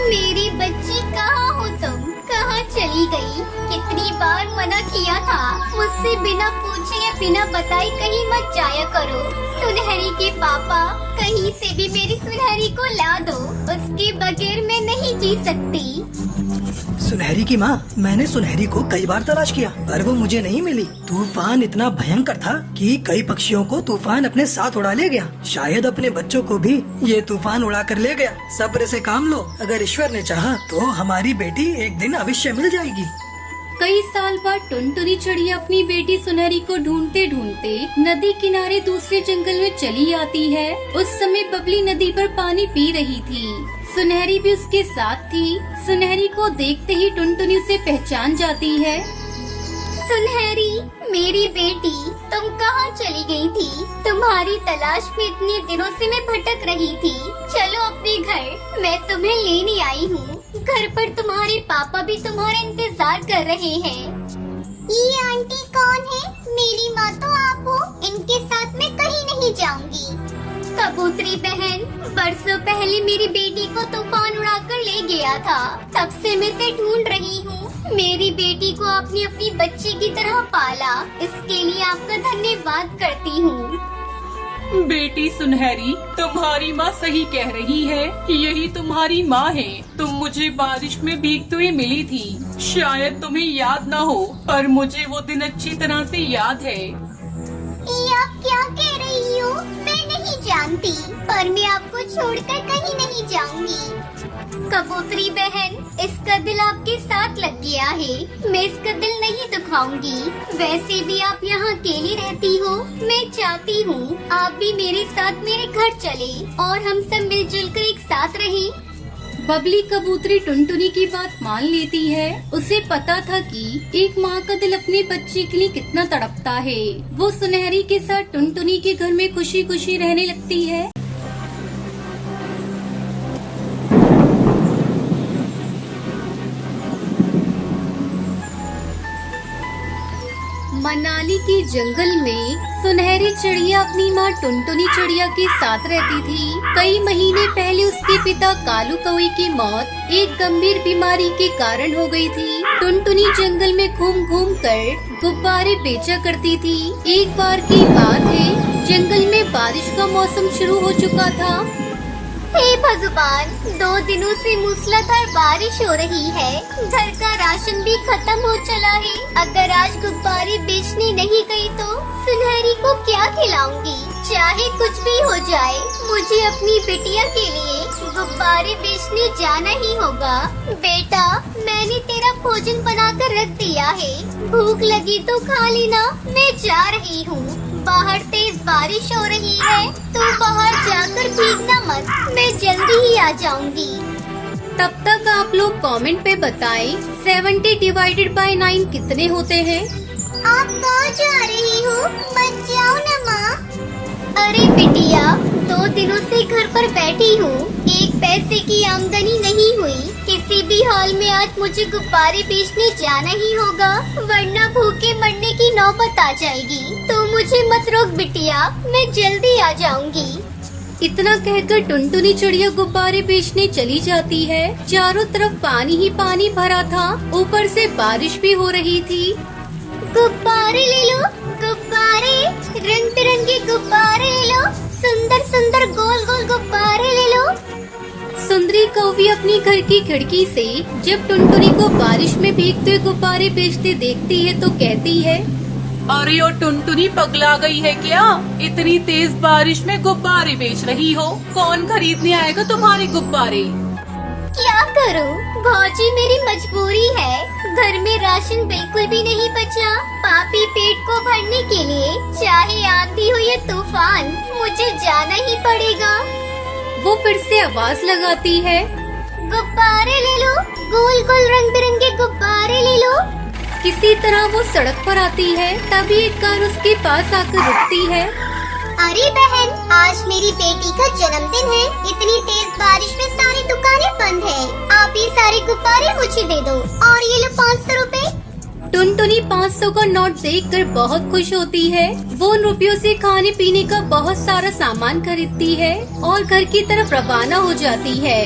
मेरी बच्ची कहाँ हो तुम? कहाँ चली गई? कितनी बार मना किया था मुझसे बिना पूछे या बिना बताए कहीं मत जाया करो। सुनहरी के पापा, कहीं से भी मेरी सुनहरी को ला दो, उसके बगैर मैं नहीं जी सकती। सुनहरी की माँ, मैंने सुनहरी को कई बार तलाश किया पर वो मुझे नहीं मिली। तूफान इतना भयंकर था कि कई पक्षियों को तूफान अपने साथ उड़ा ले गया। शायद अपने बच्चों को भी ये तूफान उड़ा कर ले गया। सब्र से काम लो, अगर ईश्वर ने चाहा तो हमारी बेटी एक दिन अवश्य मिल जाएगी। कई साल बाद टुनटुनी चिड़िया अपनी बेटी सुनहरी को ढूंढते ढूंढते नदी किनारे दूसरे जंगल में चली आती है। उस समय बबली नदी पर पानी पी रही थी। सुनहरी भी उसके साथ थी। सुनहरी को देखते ही टुनटुनी उसे पहचान जाती है। सुनहरी, मेरी बेटी, तुम कहाँ चली गई थी? तुम्हारी तलाश में इतने दिनों से मैं भटक रही थी। चलो अपने घर, मैं तुम्हें लेने आई हूँ। घर पर तुम्हारे पापा भी तुम्हारा इंतजार कर रहे हैं। ये आंटी कौन है? मेरी माँ तो आप हो। इनके साथ मैं कहीं नहीं जाऊंगी। कबूतरी बहन, बरसों पहले मेरी बेटी को तूफान उड़ाकर ले गया था। तब से मैं इसे ढूंढ रही हूँ। मेरी बेटी को आपने अपनी बच्ची की तरह पाला, इसके लिए आपका धन्यवाद करती हूँ। बेटी सुनहरी, तुम्हारी माँ सही कह रही है। यही तुम्हारी माँ है। तुम मुझे बारिश में भीगते हुए मिली थी। शायद तुम्हें याद न हो पर मुझे वो दिन अच्छी तरह से याद है। ये आप क्या कह रही हो? मैं नहीं जानती, पर मैं आपको छोड़कर कहीं नहीं जाऊंगी। कबूतरी बहन, इसका दिल आपके साथ लग गया है। मैं इसका दिल नहीं दुखाऊंगी। वैसे भी आप यहाँ अकेली रहती हो। मैं चाहती हूँ आप भी मेरे साथ मेरे घर चले और हम सब मिलजुल कर एक साथ रहें। बबली कबूतरी टुनटुनी की बात मान लेती है। उसे पता था कि एक माँ का दिल अपने बच्चे के लिए कितना तड़पता है। वो सुनहरी के साथ टुनटुनी के घर में खुशी खुशी रहने लगती है। मनाली के जंगल में सुनहरी चिड़िया अपनी माँ टुनटुनी चिड़िया के साथ रहती थी। कई महीने पहले उसके पिता कालू कौवे की मौत एक गंभीर बीमारी के कारण हो गई थी। टुनटुनी जंगल में घूम घूम कर गुब्बारे बेचा करती थी। एक बार की बात है, जंगल में बारिश का मौसम शुरू हो चुका था। हे भगवान, 2 दिनों से मूसलाधार बारिश हो रही है। घर का राशन भी खत्म हो चला है। अगर आज गुब्बारे बेचने नहीं गई तो सुनहरी को क्या खिलाऊंगी? चाहे कुछ भी हो जाए, मुझे अपनी बिटिया के लिए गुब्बारे बेचने जाना ही होगा। बेटा, मैंने तेरा भोजन बनाकर रख दिया है। भूख लगी तो खा लेना। मैं जा रही हूँ। बाहर तेज बारिश हो रही है, तो बाहर जाकर भीगना मत। मैं जल्दी ही आ जाऊंगी। तब तक आप लोग कमेंट पे बताएं 70 डिवाइडेड बाय 9 कितने होते हैं? आप कहाँ जा रही हो? मत जाओ ना माँ। अरे बिटिया, 2 दिनों से घर पर बैठी हूँ। 1 पैसे की आमदनी नहीं हुई। किसी भी हाल में आज मुझे गुब्बारे बेचने जाना ही होगा, वरना भूखे मरने की नौबत आ जाएगी। तो मुझे मत रोक बिटिया, मैं जल्दी आ जाऊंगी। इतना कहकर टुनटुनी चिड़िया गुब्बारे बेचने चली जाती है। चारों तरफ पानी ही पानी भरा था, ऊपर से बारिश भी हो रही थी। गुब्बारे ले लो, गुब्बारे, रंग बिरंगे गुब्बारे ले लो। सुंदर सुंदर गोल गोल गुब्बारे ले लो। सुंदरी कौवी अपनी घर की खिड़की से जब टुनटुनी को बारिश में भीगते हुए गुब्बारे बेचते देखती है तो कहती है, अरे ओ टुनटुनी, पगला गई है क्या? इतनी तेज बारिश में गुब्बारे बेच रही हो? कौन खरीदने आएगा तुम्हारे गुब्बारे? क्या करूं? भौजी, मेरी मजबूरी है। घर में राशन बिल्कुल भी नहीं बचा। पापी पेट को भरने के लिए चाहे आंधी हो या तूफान, मुझे जाना ही पड़ेगा। वो फिर से आवाज लगाती है, गुब्बारे ले लो, गोल गोल रंग बिरंगे गुब्बारे ले लो। किसी तरह वो सड़क पर आती है। तभी एक कार उसके पास आकर रुकती है। अरे बहन, आज मेरी बेटी का जन्मदिन है। इतनी तेज बारिश में सारी दुकानें बंद है। आप ये सारे गुब्बारे मुझे दे दो और ये लो 500 रुपए। टुनटुनी 500 का नोट देखकर बहुत खुश होती है। वो उन रुपयों से खाने पीने का बहुत सारा सामान खरीदती है और घर की तरफ रवाना हो जाती है।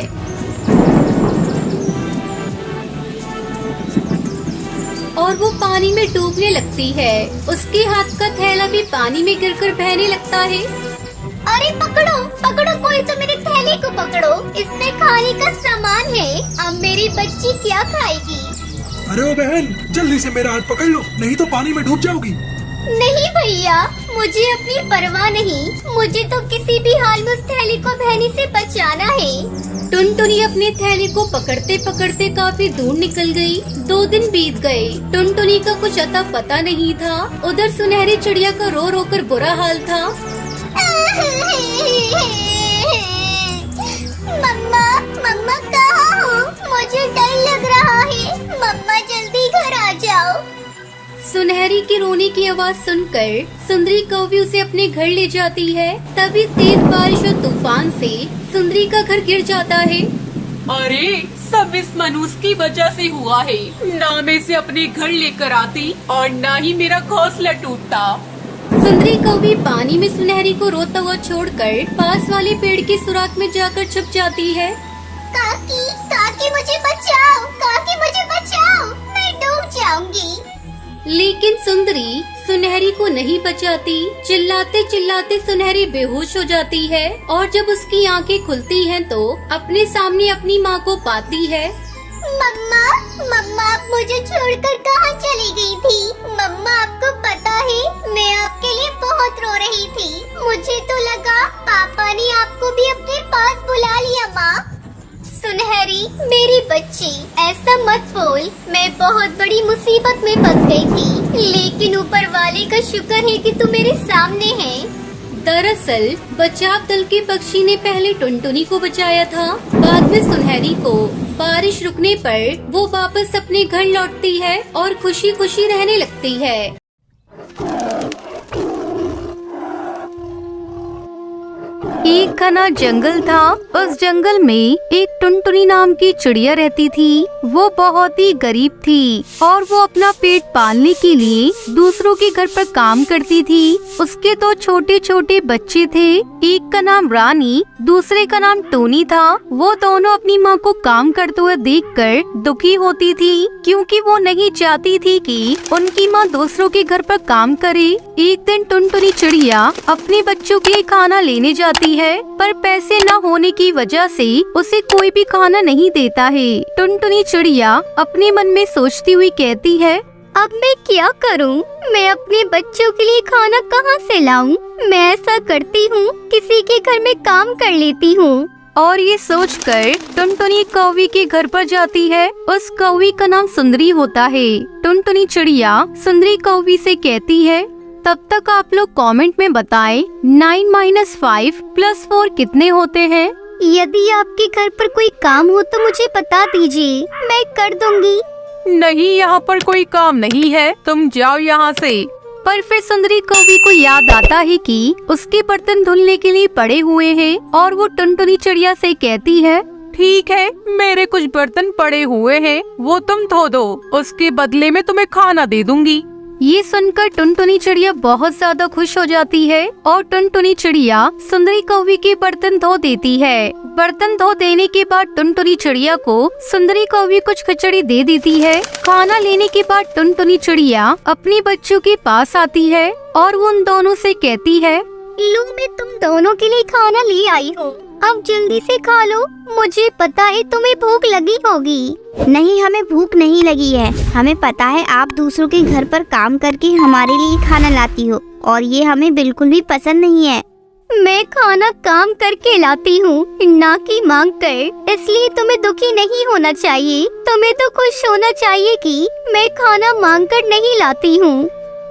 और वो पानी में डूबने लगती है। उसके हाथ का थैला भी पानी में गिरकर बहने लगता है। अरे पकड़ो पकड़ो, कोई तो मेरे थैले को पकड़ो, इसमें खाने का सामान है। अब मेरी बच्ची क्या खाएगी? अरे ओ बहन, जल्दी से मेरा हाथ पकड़ लो, नहीं तो पानी में डूब जाओगी। नहीं भैया, मुझे अपनी परवाह नहीं। मुझे तो किसी भी हाल में उस थैली को बहने से बचाना है। टुनटुनी अपने थैले को पकड़ते पकड़ते काफी दूर निकल गई। 2 दिन बीत गए। टुनटुनी का कुछ अता पता नहीं था। उधर सुनहरी चिड़िया का रो रो कर बुरा हाल था। मम्मा मम्मा कहाँ हो? मुझे डर लग रहा है। मम्मा जल्दी घर आ जाओ। सुनहरी की रोने की आवाज सुनकर सुंदरी कौवी उसे अपने घर ले जाती है। तभी तेज बारिश और तूफान से सुंदरी का घर गिर जाता है। अरे सब इस मनुष्य की वजह से हुआ है। ना मैं इसे अपने घर लेकर आती और ना ही मेरा घोंसला टूटता। सुंदरी कौवी पानी में सुनहरी को रोता हुआ छोड़कर पास वाले पेड़ की सुराख में जाकर छुप जाती है। काकी काकी मुझे बचाओ, काकी मुझे बचाओ, मैं डूब जाऊंगी। लेकिन सुंदरी सुनहरी को नहीं बचाती। चिल्लाते चिल्लाते सुनहरी बेहोश हो जाती है और जब उसकी आंखें खुलती हैं तो अपने सामने अपनी माँ को पाती है। मम्मा मम्मा, आप मुझे छोड़कर कहाँ चली गई थी? मम्मा आपको पता है, मैं आपके लिए बहुत रो रही थी। मुझे तो लगा पापा ने आपको भी अपने पास बुला लिया। माँ सुनहरी मेरी बच्ची, ऐसा मत बोल। मैं बहुत बड़ी मुसीबत में फंस गई थी, लेकिन ऊपर वाले का शुक्र है कि तू मेरे सामने है। दरअसल बचाव दल के पक्षी ने पहले टुनटुनी को बचाया था, बाद में सुनहरी को। बारिश रुकने पर वो वापस अपने घर लौटती है और खुशी खुशी रहने लगती है। एक घना जंगल था। उस जंगल में एक टुनटुनी नाम की चिड़िया रहती थी। वो बहुत ही गरीब थी और वो अपना पेट पालने के लिए दूसरों के घर पर काम करती थी। उसके 2 छोटे छोटे बच्चे थे। एक का नाम रानी, दूसरे का नाम टोनी था। वो दोनों अपनी माँ को काम करते हुए देखकर दुखी होती थी, क्योंकि वो नहीं चाहती थी कि उनकी माँ दूसरों के घर पर काम करे। एक दिन टुनटुनी चिड़िया अपने बच्चों के लिए खाना लेने जाती है, पर पैसे न होने की वजह से उसे कोई भी खाना नहीं देता है। टुनटुनी चिड़िया अपने मन में सोचती हुई कहती है, अब मैं क्या करूं? मैं अपने बच्चों के लिए खाना कहां से लाऊं? मैं ऐसा करती हूं, किसी के घर में काम कर लेती हूं। और ये सोचकर टुनटुनी कौवी के घर पर जाती है। उस कौवी का नाम सुंदरी होता है। टुनटुनी चिड़िया सुंदरी कौवी से कहती है, तब तक आप लोग कमेंट में बताएं 9 - 5 + 4 कितने होते हैं। यदि आपके घर पर कोई काम हो तो मुझे बता दीजिए, मैं कर दूंगी। नहीं, यहाँ पर कोई काम नहीं है, तुम जाओ यहाँ से। पर फिर सुंदरी कौवी को याद आता है कि उसके बर्तन धुलने के लिए पड़े हुए हैं और वो टुनटुनी चिड़िया से कहती है, ठीक है, मेरे कुछ बर्तन पड़े हुए हैं, वो तुम धो दो, उसके बदले में तुम्हें खाना दे दूंगी। ये सुनकर टुनटुनी चिड़िया बहुत ज्यादा खुश हो जाती है और टुनटुनी चिड़िया सुंदरी कौवी के बर्तन धो देती है। बर्तन धो देने के बाद टुनटुनी चिड़िया को सुंदरी कौवी कुछ खिचड़ी दे देती है। खाना लेने के बाद टुनटुनी चिड़िया अपने बच्चों के पास आती है और वो उन दोनों से कहती है, लो मैं तुम दोनों के लिए खाना ले आई हूँ, अब जल्दी से खा लो। मुझे पता है तुम्हें भूख लगी होगी। नहीं, हमें भूख नहीं लगी है। हमें पता है आप दूसरों के घर पर काम करके हमारे लिए खाना लाती हो और ये हमें बिल्कुल भी पसंद नहीं है। मैं खाना काम करके लाती हूँ, ना कि मांग कर, इसलिए तुम्हें दुखी नहीं होना चाहिए। तुम्हें तो खुश होना चाहिए कि मैं खाना मांग कर नहीं लाती हूँ।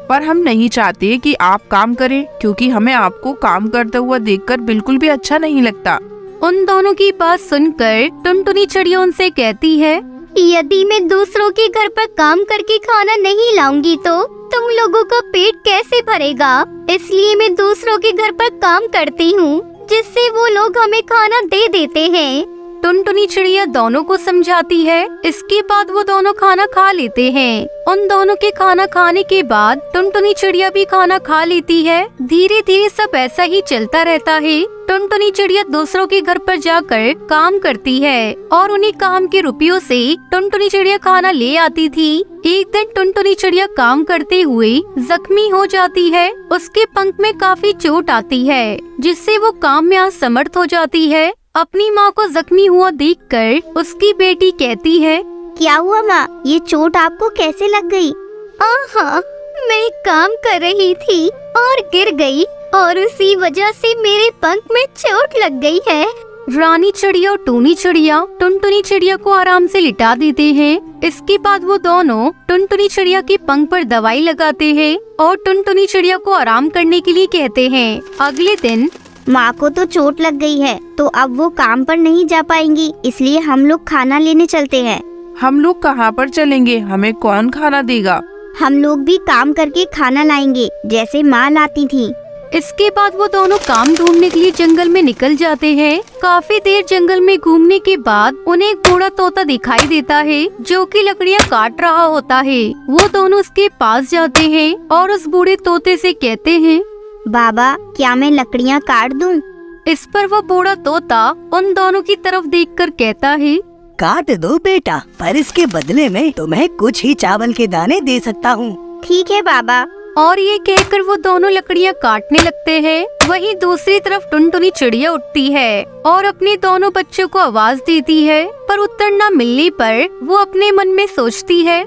पर हम नहीं चाहते कि आप काम करें, क्योंकि हमें आपको काम करते हुआ देखकर बिल्कुल भी अच्छा नहीं लगता। उन दोनों की बात सुनकर टुनटुनी चिड़िया उनसे कहती है, यदि मैं दूसरों के घर पर काम करके खाना नहीं लाऊंगी तो तुम लोगों का पेट कैसे भरेगा? इसलिए मैं दूसरों के घर पर काम करती हूँ, जिससे वो लोग हमें खाना दे देते हैं। टुनटुनी चिड़िया दोनों को समझाती है। इसके बाद वो दोनों खाना खा लेते हैं। उन दोनों के खाना खाने के बाद टुनटुनी चिड़िया भी खाना खा लेती है। धीरे धीरे सब ऐसा ही चलता रहता है। टुनटुनी चिड़िया दूसरों के घर पर जाकर काम करती है और उन्हीं काम के रुपयों से टुनटुनी चिड़िया खाना ले आती थी। एक दिन टुनटुनी चिड़िया काम करते हुए जख्मी हो जाती है। उसके पंख में काफी चोट आती है, जिससे वो काम में असमर्थ हो जाती है। अपनी माँ को जख्मी हुआ देखकर उसकी बेटी कहती है, क्या हुआ माँ, ये चोट आपको कैसे लग गई? आहा, मैं काम कर रही थी और गिर गई और उसी वजह से मेरे पंख में चोट लग गई है। रानी चिड़िया और टूनी चिड़िया टुनटुनी चिड़िया को आराम से लिटा देते हैं। इसके बाद वो दोनों टुनटुनी चिड़िया के पंख पर दवाई लगाते हैं और टुनटुनी चिड़िया को आराम करने के लिए कहते हैं। अगले दिन माँ को तो चोट लग गई है, तो अब वो काम पर नहीं जा पाएंगी, इसलिए हम लोग खाना लेने चलते हैं। हम लोग कहाँ पर चलेंगे? हमें कौन खाना देगा? हम लोग भी काम करके खाना लाएंगे, जैसे माँ लाती थी। इसके बाद वो दोनों काम ढूंढने के लिए जंगल में निकल जाते हैं। काफी देर जंगल में घूमने के बाद उन्हें एक बूढ़ा तोता दिखाई देता है, जो कि लकड़ियाँ काट रहा होता है। वो दोनों उसके पास जाते हैं और उस बूढ़े तोते से कहते हैं, बाबा, क्या मैं लकड़ियाँ काट दूं? इस पर वो बूढ़ा तोता उन दोनों की तरफ देखकर कहता है, काट दो बेटा, पर इसके बदले में तुम्हें कुछ ही चावल के दाने दे सकता हूँ। ठीक है बाबा। और ये कहकर वो दोनों लकड़ियाँ काटने लगते हैं। वहीं दूसरी तरफ टुनटुनी चिड़िया उठती है और अपने दोनों बच्चों को आवाज देती है, पर उत्तर न मिलने पर वो अपने मन में सोचती है,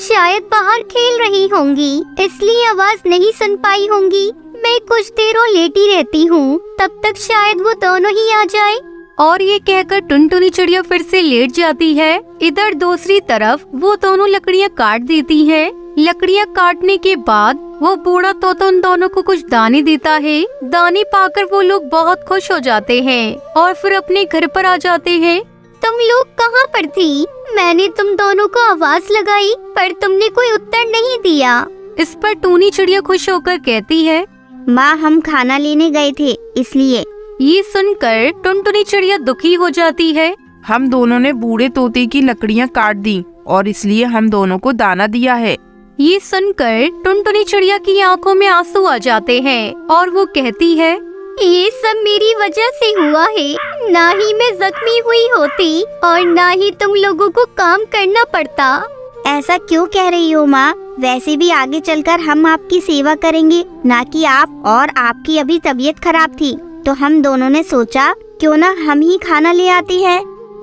शायद बाहर खेल रही होंगी, इसलिए आवाज नहीं सुन पाई होंगी। मैं कुछ देर और लेटी रहती हूँ, तब तक शायद वो दोनों ही आ जाए। और ये कहकर टुनटुनी चिड़िया फिर से लेट जाती है। इधर दूसरी तरफ वो दोनों लकड़ियाँ काट देती है। लकड़ियाँ काटने के बाद वो बूढ़ा तोता उन दोनों को कुछ दाने देता है। दाने पाकर वो लोग बहुत खुश हो जाते हैं और फिर अपने घर पर आ जाते हैं। तुम लोग कहाँ पर थी? मैंने तुम दोनों को आवाज लगाई, पर तुमने कोई उत्तर नहीं दिया। इस पर टूनी चिड़िया खुश होकर कहती है, माँ, हम खाना लेने गए थे, इसलिए। ये सुनकर टुनटुनी चिड़िया दुखी हो जाती है। हम दोनों ने बूढ़े तोते की लकड़ियाँ काट दी और इसलिए हम दोनों को दाना दिया है। ये सुनकर टुनटुनी चिड़िया की आंखों में आंसू आ जाते हैं और वो कहती है, ये सब मेरी वजह से हुआ है। ना ही मैं जख्मी हुई होती और ना ही तुम लोगों को काम करना पड़ता। ऐसा क्यों कह रही हो माँ? वैसे भी आगे चलकर हम आपकी सेवा करेंगे, ना कि आप। और आपकी अभी तबीयत खराब थी, तो हम दोनों ने सोचा क्यों ना हम ही खाना ले आती है।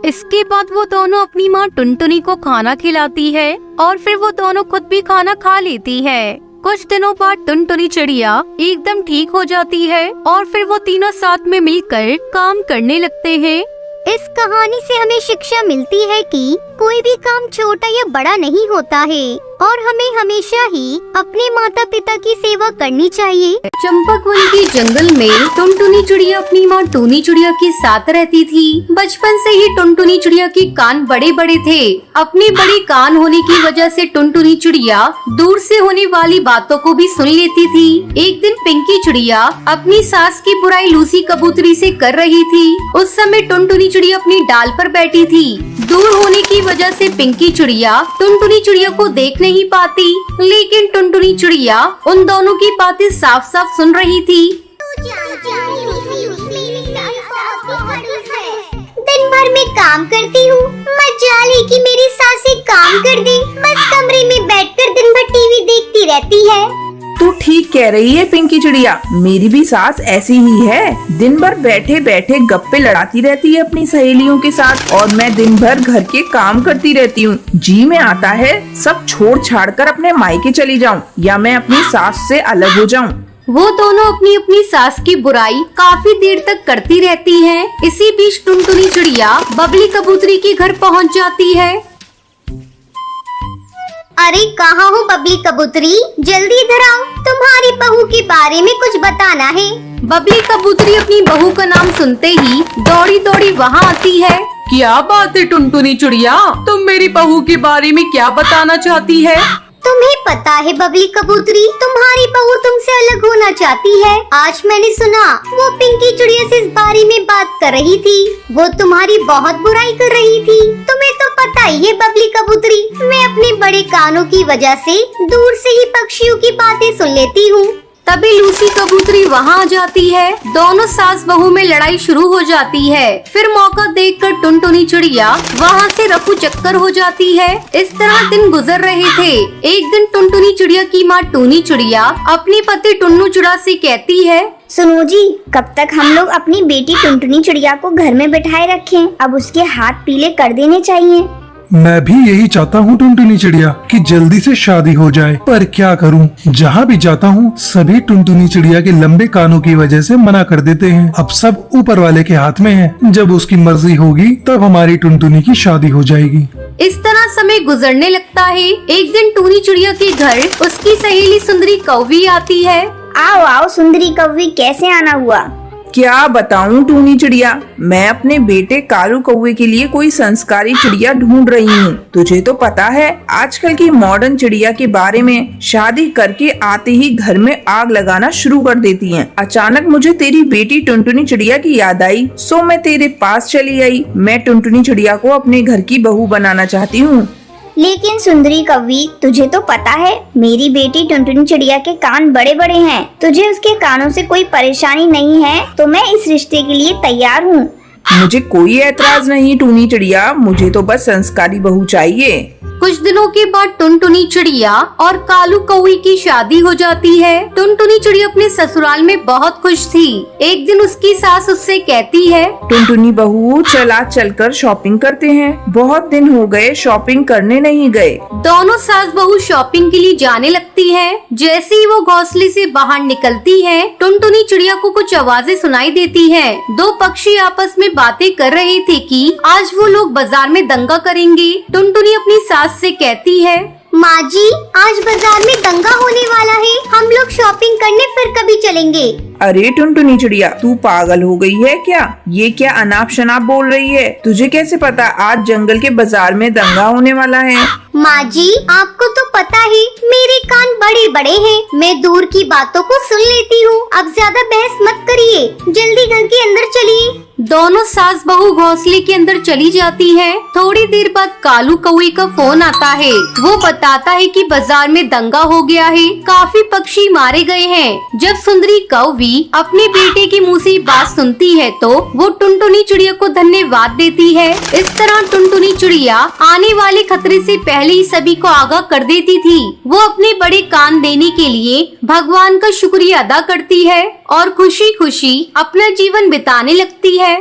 इसके बाद वो दोनों अपनी माँ टुनटुनी को खाना खिलाती है और फिर वो दोनों खुद भी खाना खा लेती है। कुछ दिनों बाद टुनटुनी चिड़िया एकदम ठीक हो जाती है और फिर वो तीनों साथ में मिलकर काम करने लगते हैं। इस कहानी से हमें शिक्षा मिलती है कि कोई भी काम छोटा या बड़ा नहीं होता है और हमें हमेशा ही अपने माता पिता की सेवा करनी चाहिए। चंपकवन के जंगल में टुनटुनी चिड़िया अपनी माँ टूनी चिड़िया के साथ रहती थी। बचपन से ही टुनटुनी चिड़िया के कान बड़े बड़े थे। अपने बड़े कान होने की वजह से टुनटुनी चिड़िया दूर से होने वाली बातों को भी सुन लेती थी। एक दिन पिंकी चिड़िया अपनी सास की बुराई लूसी कबूतरी से कर रही थी। उस समय टुनटुनी चिड़िया अपनी डाल पर बैठी थी। दूर होने की वजह से पिंकी चिड़िया टुनटुनी चिड़िया को देख नहीं पाती, लेकिन टुनटुनी चिड़िया उन दोनों की बातें साफ साफ सुन रही थी। दिन भर मैं काम करती हूँ, मजाले की मेरी सासें काम कर दे, बस कमरे में बैठकर दिन भर टीवी देखती रहती है। तू ठीक कह रही है पिंकी चिड़िया, मेरी भी सास ऐसी ही है। दिन भर बैठे बैठे गप्पे लड़ाती रहती है अपनी सहेलियों के साथ और मैं दिन भर घर के काम करती रहती हूँ। जी में आता है सब छोड़ छाड़ कर अपने मायके चली जाऊँ या मैं अपनी सास से अलग हो जाऊँ। वो दोनों अपनी अपनी सास की बुराई काफी देर तक करती रहती हैं। इसी बीच टुनटुनी चिड़िया बबली कबूतरी के घर पहुँच जाती है। अरे कहाँ हो बबली कबूतरी, जल्दी इधर आओ, तुम्हारी बहू के बारे में कुछ बताना है। बबली कबूतरी अपनी बहू का नाम सुनते ही दौड़ी दौड़ी वहाँ आती है। क्या बात है टुनटुनी चिड़िया, तुम मेरी बहू के बारे में क्या बताना चाहती है? तुम्हें पता है बबली कबूतरी, तुम्हारी बहू तुमसे अलग होना चाहती है। आज मैंने सुना वो पिंकी चिड़िया से इस बारे में बात कर रही थी। वो तुम्हारी बहुत बुराई कर रही थी। तुम्हें तो पता ही है बबली कबूतरी, मैं अपने बड़े कानों की वजह से दूर से ही पक्षियों की बातें सुन लेती हूँ। तभी लूसी कबूतरी वहाँ आ जाती है। दोनों सास बहू में लड़ाई शुरू हो जाती है। फिर मौका देखकर टुनटुनी चिड़िया वहाँ से रफू चक्कर हो जाती है। इस तरह दिन गुजर रहे थे। एक दिन टुनटुनी चिड़िया की माँ टूनी चिड़िया अपने पति टुन्नू चिड़ा से कहती है, सुनो जी, कब तक हम लोग अपनी बेटी टुनटुनी चिड़िया को घर में बिठाए रखें? अब उसके हाथ पीले कर देने चाहिए। मैं भी यही चाहता हूँ टुनटुनी चिड़िया कि जल्दी से शादी हो जाए, पर क्या करूँ? जहाँ भी जाता हूँ सभी टुनटुनी चिड़िया के लंबे कानों की वजह से मना कर देते हैं। अब सब ऊपर वाले के हाथ में है। जब उसकी मर्जी होगी तब हमारी टुनटुनी की शादी हो जाएगी। इस तरह समय गुजरने लगता है। एक दिन टूनी चिड़िया के घर उसकी सहेली सुंदरी कौवी आती है। आओ आओ सुंदरी कौवी, कैसे आना हुआ? क्या बताऊं टूनी चिड़िया, मैं अपने बेटे कालू कौवे के लिए कोई संस्कारी चिड़िया ढूंढ रही हूँ। तुझे तो पता है आजकल की मॉडर्न चिड़िया के बारे में, शादी करके आते ही घर में आग लगाना शुरू कर देती हैं। अचानक मुझे तेरी बेटी टुनटुनी चिड़िया की याद आई, सो मैं तेरे पास चली आई। मैं टुनटुनी चिड़िया को अपने घर की बहू बनाना चाहती हूँ। लेकिन सुंदरी कौवी, तुझे तो पता है मेरी बेटी टुनटुनी चिड़िया के कान बड़े बड़े हैं। तुझे उसके कानों से कोई परेशानी नहीं है तो मैं इस रिश्ते के लिए तैयार हूँ। मुझे कोई ऐतराज नहीं टूनी चिड़िया, मुझे तो बस संस्कारी बहू चाहिए। कुछ दिनों के बाद टुनटुनी चिड़िया और कालू कौवी की शादी हो जाती है। टुनटुनी चिड़िया अपने ससुराल में बहुत खुश थी। एक दिन उसकी सास उससे कहती है, टुनटुनी बहू चल आज चलकर शॉपिंग करते हैं, बहुत दिन हो गए शॉपिंग करने नहीं गए। दोनों सास बहू शॉपिंग के लिए जाने लगती हैं। जैसे ही वो घोंसले से बाहर निकलती है, टुनटुनी चिड़िया को कुछ आवाजें सुनाई देती हैं। दो पक्षी आपस में बातें कर रहे थे कि आज वो लोग बाजार में दंगा करेंगे। टुनटुनी अपनी सास से कहती है, माँ जी, आज बाजार में दंगा होने वाला है, हम लोग शॉपिंग करने फिर कभी चलेंगे। अरे टुनटुनी चिड़िया, तू पागल हो गई है क्या? ये क्या अनाप शनाप बोल रही है? तुझे कैसे पता आज जंगल के बाजार में दंगा होने वाला है? माँ जी, आपको तो पता है मेरे कान बड़े बड़े हैं, मैं दूर की बातों को सुन लेती हूँ। अब ज्यादा बहस मत करिए, जल्दी घर के अंदर चलिए। दोनों सास बहू घोंसले के अंदर चली जाती हैं। थोड़ी देर बाद कालू कौवे का फोन आता है। वो बताता है कि बाजार में दंगा हो गया है, काफी पक्षी मारे गए हैं। जब सुंदरी कौवी अपने बेटे के मुंह से बात सुनती है तो वो टुनटुनी चिड़िया को धन्यवाद देती है। इस तरह टुनटुनी चिड़िया आने वाले खतरे से पहले ही सभी को आगाह कर देती थी। वो अपने बड़े कान देने के लिए भगवान का शुक्रिया अदा करती है और खुशी खुशी अपना जीवन बिताने लगती है।